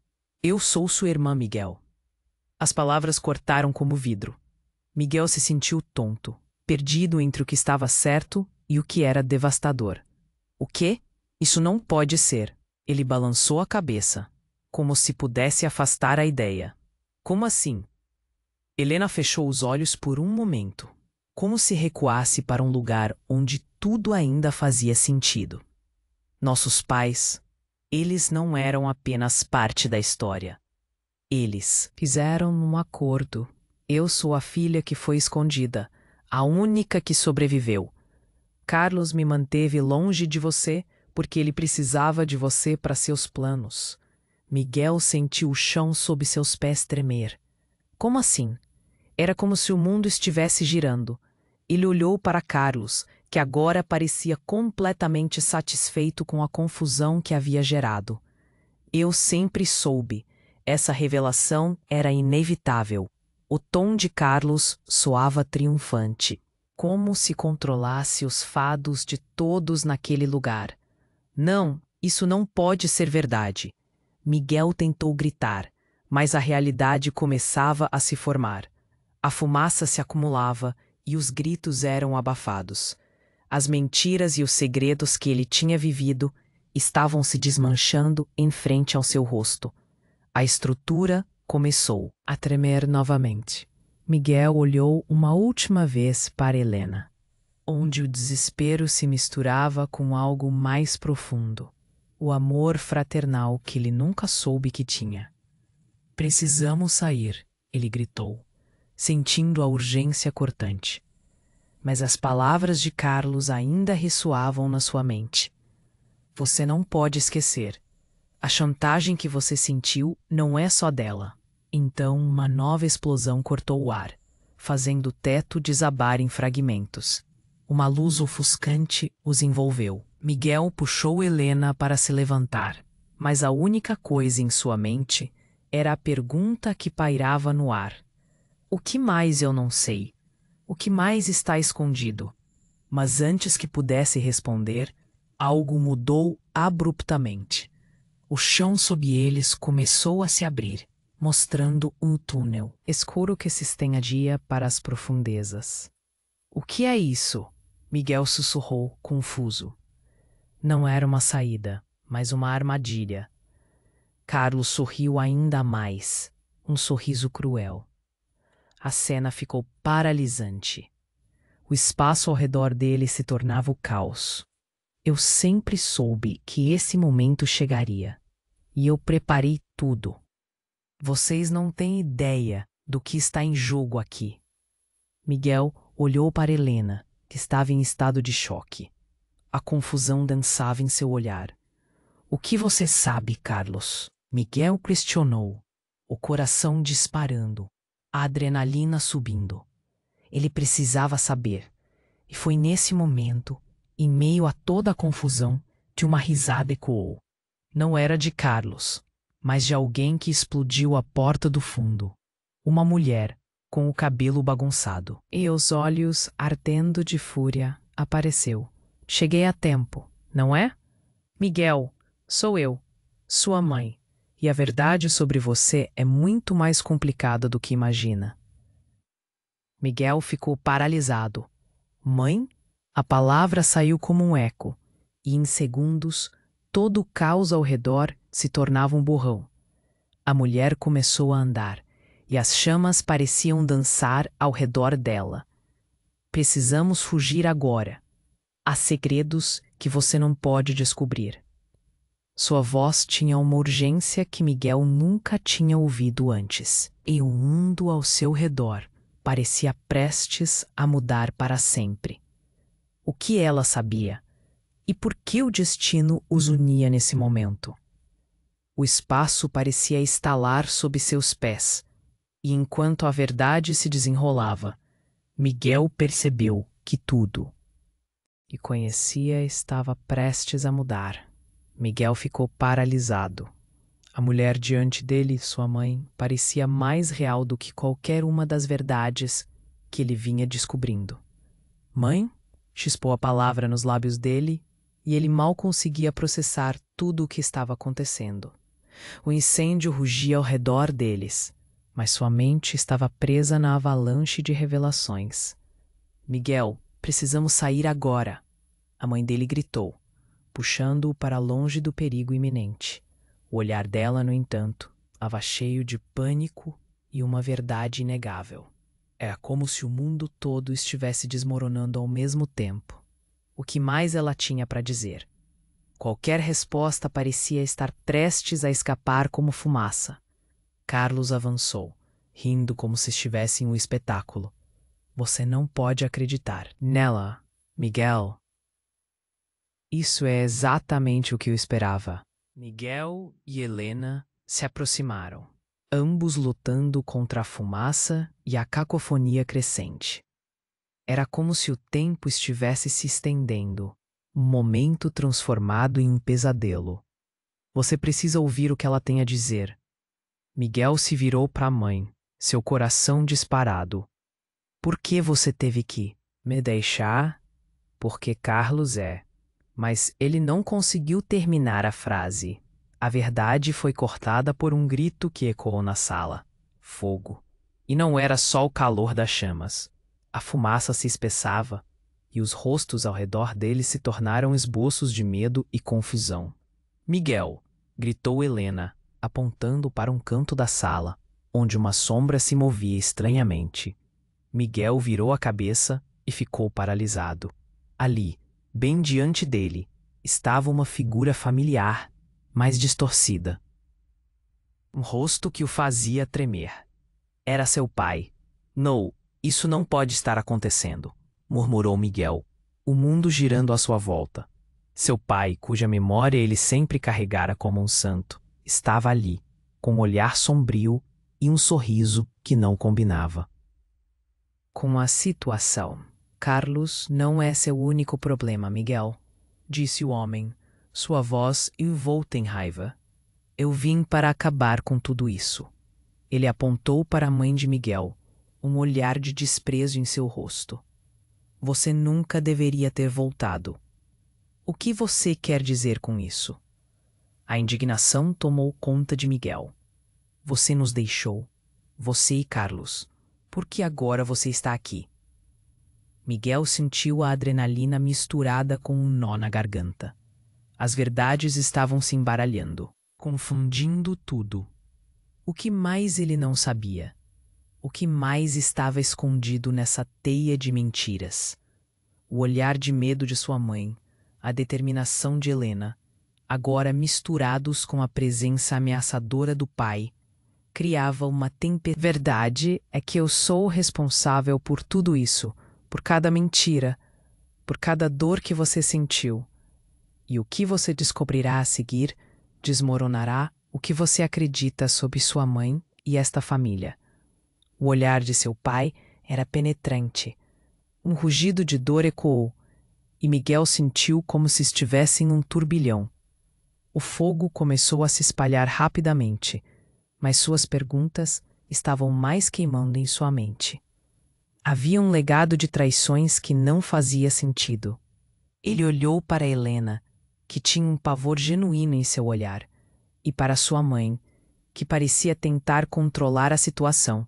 Eu sou sua irmã, Miguel. As palavras cortaram como vidro. Miguel se sentiu tonto, perdido entre o que estava certo e o que era devastador. O quê? Isso não pode ser. Ele balançou a cabeça, como se pudesse afastar a ideia. Como assim? Helena fechou os olhos por um momento, como se recuasse para um lugar onde tudo ainda fazia sentido. Nossos pais, eles não eram apenas parte da história. Eles fizeram um acordo. Eu sou a filha que foi escondida, a única que sobreviveu. Carlos me manteve longe de você porque ele precisava de você para seus planos. Miguel sentiu o chão sob seus pés tremer. Como assim? Era como se o mundo estivesse girando. Ele olhou para Carlos, que agora parecia completamente satisfeito com a confusão que havia gerado. Eu sempre soube. Essa revelação era inevitável. O tom de Carlos soava triunfante, como se controlasse os fados de todos naquele lugar. Não, isso não pode ser verdade. Miguel tentou gritar, mas a realidade começava a se formar. A fumaça se acumulava e os gritos eram abafados. As mentiras e os segredos que ele tinha vivido estavam se desmanchando em frente ao seu rosto. A estrutura começou a tremer novamente. Miguel olhou uma última vez para Helena, onde o desespero se misturava com algo mais profundo, o amor fraternal que ele nunca soube que tinha. Precisamos sair, ele gritou, sentindo a urgência cortante. Mas as palavras de Carlos ainda ressoavam na sua mente. Você não pode esquecer. A chantagem que você sentiu não é só dela. Então uma nova explosão cortou o ar, fazendo o teto desabar em fragmentos. Uma luz ofuscante os envolveu. Miguel puxou Helena para se levantar, mas a única coisa em sua mente era a pergunta que pairava no ar. O que mais eu não sei? O que mais está escondido? Mas antes que pudesse responder, algo mudou abruptamente. O chão sob eles começou a se abrir, mostrando um túnel escuro que se estendia para as profundezas. O que é isso? Miguel sussurrou, confuso. Não era uma saída, mas uma armadilha. Carlos sorriu ainda mais, um sorriso cruel. A cena ficou paralisante. O espaço ao redor dele se tornava o caos. Eu sempre soube que esse momento chegaria. E eu preparei tudo. Vocês não têm ideia do que está em jogo aqui. Miguel olhou para Helena, que estava em estado de choque. A confusão dançava em seu olhar. O que você sabe, Carlos? Miguel questionou, o coração disparando, a adrenalina subindo. Ele precisava saber. E foi nesse momento, em meio a toda a confusão, que uma risada ecoou. Não era de Carlos, mas de alguém que explodiu a porta do fundo. Uma mulher, com o cabelo bagunçado e os olhos ardendo de fúria, apareceu. Cheguei a tempo, não é? Miguel, sou eu, sua mãe, e a verdade sobre você é muito mais complicada do que imagina. Miguel ficou paralisado. Mãe? A palavra saiu como um eco, e em segundos, todo o caos ao redor se tornava um borrão. A mulher começou a andar, e as chamas pareciam dançar ao redor dela. Precisamos fugir agora. Há segredos que você não pode descobrir. Sua voz tinha uma urgência que Miguel nunca tinha ouvido antes, e o mundo ao seu redor parecia prestes a mudar para sempre. O que ela sabia? E por que o destino os unia nesse momento? O espaço parecia estalar sob seus pés, e enquanto a verdade se desenrolava, Miguel percebeu que tudo que conhecia estava prestes a mudar. Miguel ficou paralisado. A mulher diante dele, sua mãe, parecia mais real do que qualquer uma das verdades que ele vinha descobrindo. Mãe? Chispou a palavra nos lábios dele e ele mal conseguia processar tudo o que estava acontecendo. O incêndio rugia ao redor deles, mas sua mente estava presa na avalanche de revelações. Miguel, precisamos sair agora, a mãe dele gritou, puxando-o para longe do perigo iminente. O olhar dela, no entanto, estava cheio de pânico e uma verdade inegável. Era como se o mundo todo estivesse desmoronando ao mesmo tempo. O que mais ela tinha para dizer? Qualquer resposta parecia estar prestes a escapar como fumaça. Carlos avançou, rindo como se estivesse em um espetáculo. Você não pode acreditar nela, Miguel. Isso é exatamente o que eu esperava. Miguel e Helena se aproximaram, ambos lutando contra a fumaça e a cacofonia crescente. Era como se o tempo estivesse se estendendo, um momento transformado em um pesadelo. Você precisa ouvir o que ela tem a dizer. Miguel se virou para a mãe, seu coração disparado. Por que você teve que me deixar? Porque Carlos é. Mas ele não conseguiu terminar a frase. A verdade foi cortada por um grito que ecoou na sala. Fogo. E não era só o calor das chamas. A fumaça se espessava, e os rostos ao redor deles se tornaram esboços de medo e confusão. Miguel, gritou Helena, apontando para um canto da sala, onde uma sombra se movia estranhamente. Miguel virou a cabeça e ficou paralisado. Ali, bem diante dele, estava uma figura familiar, mas distorcida. Um rosto que o fazia tremer. Era seu pai. Não, isso não pode estar acontecendo, murmurou Miguel, o mundo girando à sua volta. Seu pai, cuja memória ele sempre carregara como um santo, estava ali, com um olhar sombrio e um sorriso que não combinava. Com a situação, Carlos não é seu único problema, Miguel, disse o homem, sua voz envolta em raiva. Eu vim para acabar com tudo isso. Ele apontou para a mãe de Miguel, um olhar de desprezo em seu rosto. Você nunca deveria ter voltado. O que você quer dizer com isso? A indignação tomou conta de Miguel. Você nos deixou, você e Carlos. Por que agora você está aqui? Miguel sentiu a adrenalina misturada com um nó na garganta. As verdades estavam se embaralhando, confundindo tudo. O que mais ele não sabia? O que mais estava escondido nessa teia de mentiras? O olhar de medo de sua mãe, a determinação de Helena, agora misturados com a presença ameaçadora do pai, criava uma tempestade. Verdade é que eu sou o responsável por tudo isso, por cada mentira, por cada dor que você sentiu. E o que você descobrirá a seguir desmoronará o que você acredita sobre sua mãe e esta família. O olhar de seu pai era penetrante. Um rugido de dor ecoou, e Miguel sentiu como se estivesse em um turbilhão. O fogo começou a se espalhar rapidamente, mas suas perguntas estavam mais queimando em sua mente. Havia um legado de traições que não fazia sentido. Ele olhou para Helena, que tinha um pavor genuíno em seu olhar, e para sua mãe, que parecia tentar controlar a situação.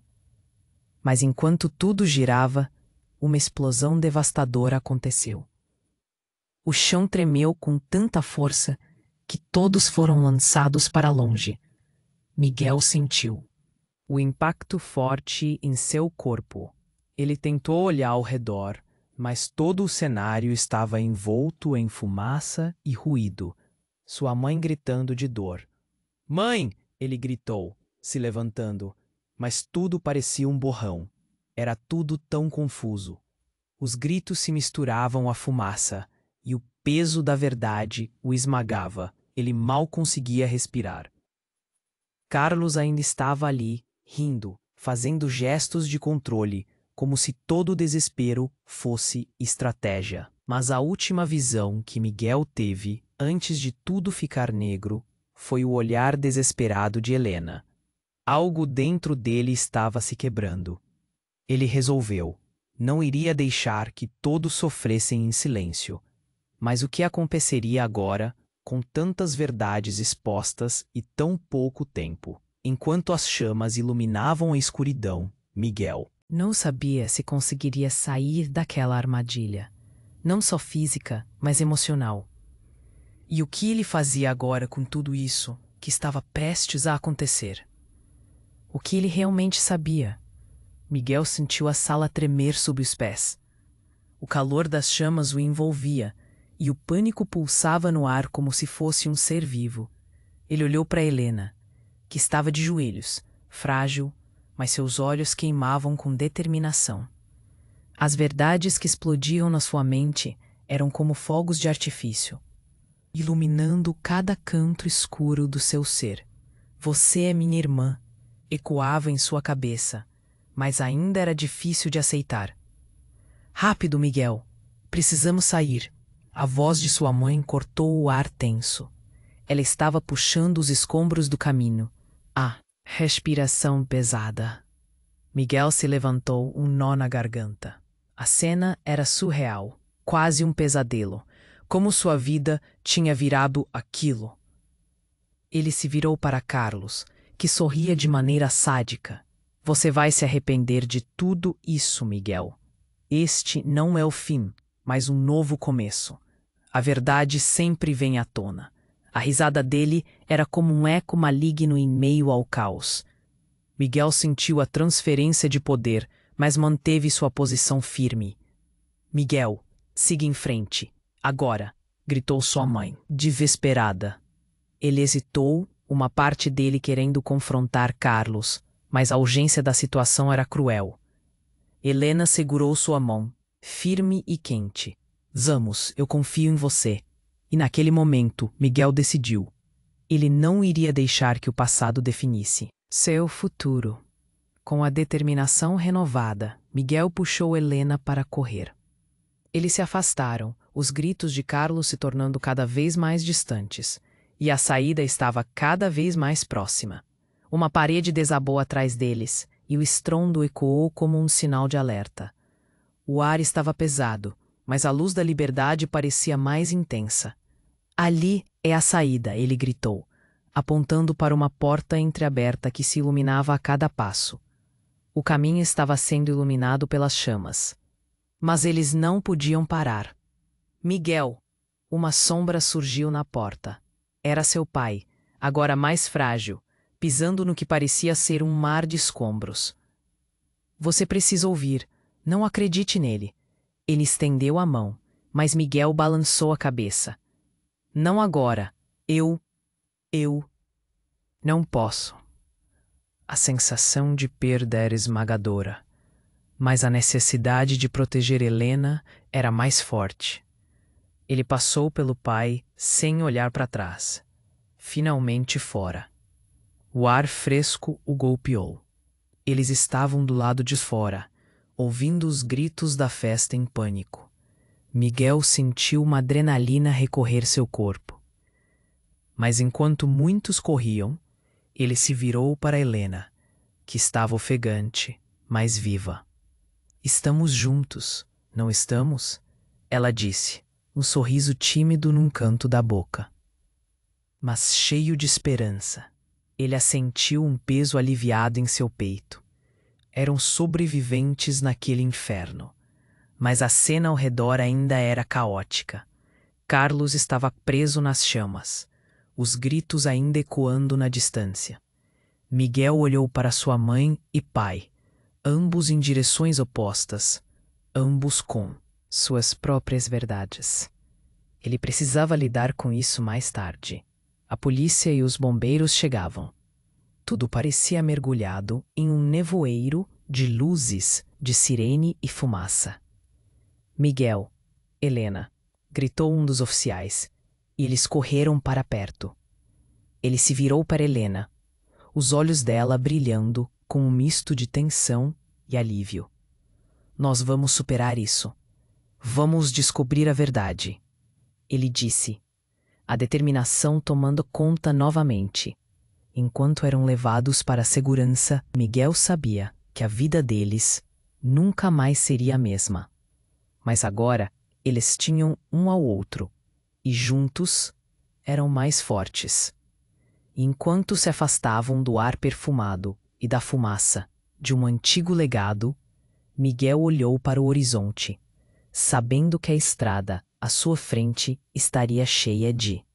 Mas enquanto tudo girava, uma explosão devastadora aconteceu. O chão tremeu com tanta força que todos foram lançados para longe. Miguel sentiu o impacto forte em seu corpo. Ele tentou olhar ao redor, mas todo o cenário estava envolto em fumaça e ruído. Sua mãe gritando de dor. "Mãe!" ele gritou, se levantando, mas tudo parecia um borrão. Era tudo tão confuso. Os gritos se misturavam à fumaça, e o peso da verdade o esmagava. Ele mal conseguia respirar. Carlos ainda estava ali, rindo, fazendo gestos de controle, como se todo o desespero fosse estratégia. Mas a última visão que Miguel teve, antes de tudo ficar negro, foi o olhar desesperado de Helena. Algo dentro dele estava se quebrando. Ele resolveu. Não iria deixar que todos sofressem em silêncio. Mas o que aconteceria agora, com tantas verdades expostas e tão pouco tempo? Enquanto as chamas iluminavam a escuridão, Miguel não sabia se conseguiria sair daquela armadilha, não só física, mas emocional. E o que ele fazia agora com tudo isso que estava prestes a acontecer? O que ele realmente sabia? Miguel sentiu a sala tremer sob os pés. O calor das chamas o envolvia, e o pânico pulsava no ar como se fosse um ser vivo. Ele olhou para Helena, que estava de joelhos, frágil, mas seus olhos queimavam com determinação. As verdades que explodiam na sua mente eram como fogos de artifício, iluminando cada canto escuro do seu ser. "Você é minha irmã", ecoava em sua cabeça, mas ainda era difícil de aceitar. "Rápido, Miguel! Precisamos sair!" A voz de sua mãe cortou o ar tenso. Ela estava puxando os escombros do caminho. Respiração pesada. Miguel se levantou, um nó na garganta. A cena era surreal, quase um pesadelo, como sua vida tinha virado aquilo. Ele se virou para Carlos, que sorria de maneira sádica. "Você vai se arrepender de tudo isso, Miguel. Este não é o fim, mas um novo começo. A verdade sempre vem à tona." A risada dele era como um eco maligno em meio ao caos. Miguel sentiu a transferência de poder, mas manteve sua posição firme. "Miguel, siga em frente. Agora!" gritou sua mãe, desesperada. Ele hesitou, uma parte dele querendo confrontar Carlos, mas a urgência da situação era cruel. Helena segurou sua mão, firme e quente. "Vamos, eu confio em você." E naquele momento, Miguel decidiu. Ele não iria deixar que o passado definisse seu futuro. Com a determinação renovada, Miguel puxou Helena para correr. Eles se afastaram, os gritos de Carlos se tornando cada vez mais distantes, e a saída estava cada vez mais próxima. Uma parede desabou atrás deles, e o estrondo ecoou como um sinal de alerta. O ar estava pesado, mas a luz da liberdade parecia mais intensa. "Ali é a saída", ele gritou, apontando para uma porta entreaberta que se iluminava a cada passo. O caminho estava sendo iluminado pelas chamas. Mas eles não podiam parar. "Miguel!" Uma sombra surgiu na porta. Era seu pai, agora mais frágil, pisando no que parecia ser um mar de escombros. "Você precisa ouvir. Não acredite nele." Ele estendeu a mão, mas Miguel balançou a cabeça. "Não agora. Eu não posso." A sensação de perda era esmagadora, mas a necessidade de proteger Helena era mais forte. Ele passou pelo pai sem olhar para trás, finalmente fora. O ar fresco o golpeou. Eles estavam do lado de fora, ouvindo os gritos da festa em pânico. Miguel sentiu uma adrenalina recorrer seu corpo. Mas enquanto muitos corriam, ele se virou para Helena, que estava ofegante, mas viva. "Estamos juntos, não estamos?" ela disse. um sorriso tímido num canto da boca. Mas cheio de esperança, ele assentiu um peso aliviado em seu peito. Eram sobreviventes naquele inferno. Mas a cena ao redor ainda era caótica. Carlos estava preso nas chamas, os gritos ainda ecoando na distância. Miguel olhou para sua mãe e pai, ambos em direções opostas, ambos com suas próprias verdades. Ele precisava lidar com isso mais tarde. A polícia e os bombeiros chegavam. Tudo parecia mergulhado em um nevoeiro de luzes, de sirene e fumaça. Miguel, Helena, gritou um dos oficiais, e eles correram para perto. Ele se virou para Helena, os olhos dela brilhando com um misto de tensão e alívio. Nós vamos superar isso. Vamos descobrir a verdade, ele disse, a determinação tomando conta novamente. Enquanto eram levados para a segurança, Miguel sabia que a vida deles nunca mais seria a mesma. Mas agora eles tinham um ao outro, e juntos eram mais fortes. E enquanto se afastavam do ar perfumado e da fumaça de um antigo legado, Miguel olhou para o horizonte, sabendo que a estrada à sua frente estaria cheia de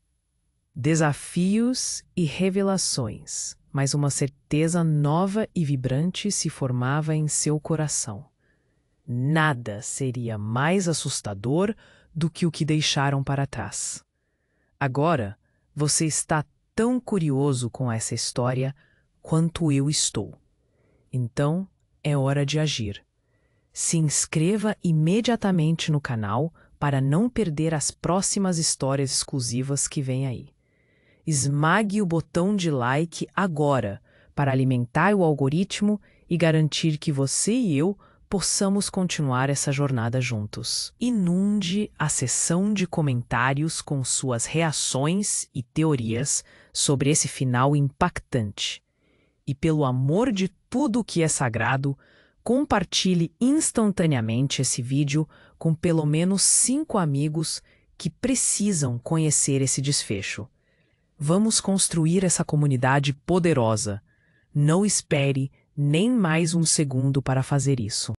desafios e revelações, mas uma certeza nova e vibrante se formava em seu coração. Nada seria mais assustador do que o que deixaram para trás. Agora, você está tão curioso com essa história quanto eu estou. Então, é hora de agir. Se inscreva imediatamente no canal para não perder as próximas histórias exclusivas que vêm aí. Esmague o botão de like agora para alimentar o algoritmo e garantir que você e eu possamos continuar essa jornada juntos. Inunde a seção de comentários com suas reações e teorias sobre esse final impactante. E pelo amor de tudo o que é sagrado, compartilhe instantaneamente esse vídeo com pelo menos 5 amigos que precisam conhecer esse desfecho. Vamos construir essa comunidade poderosa. Não espere nem mais um segundo para fazer isso.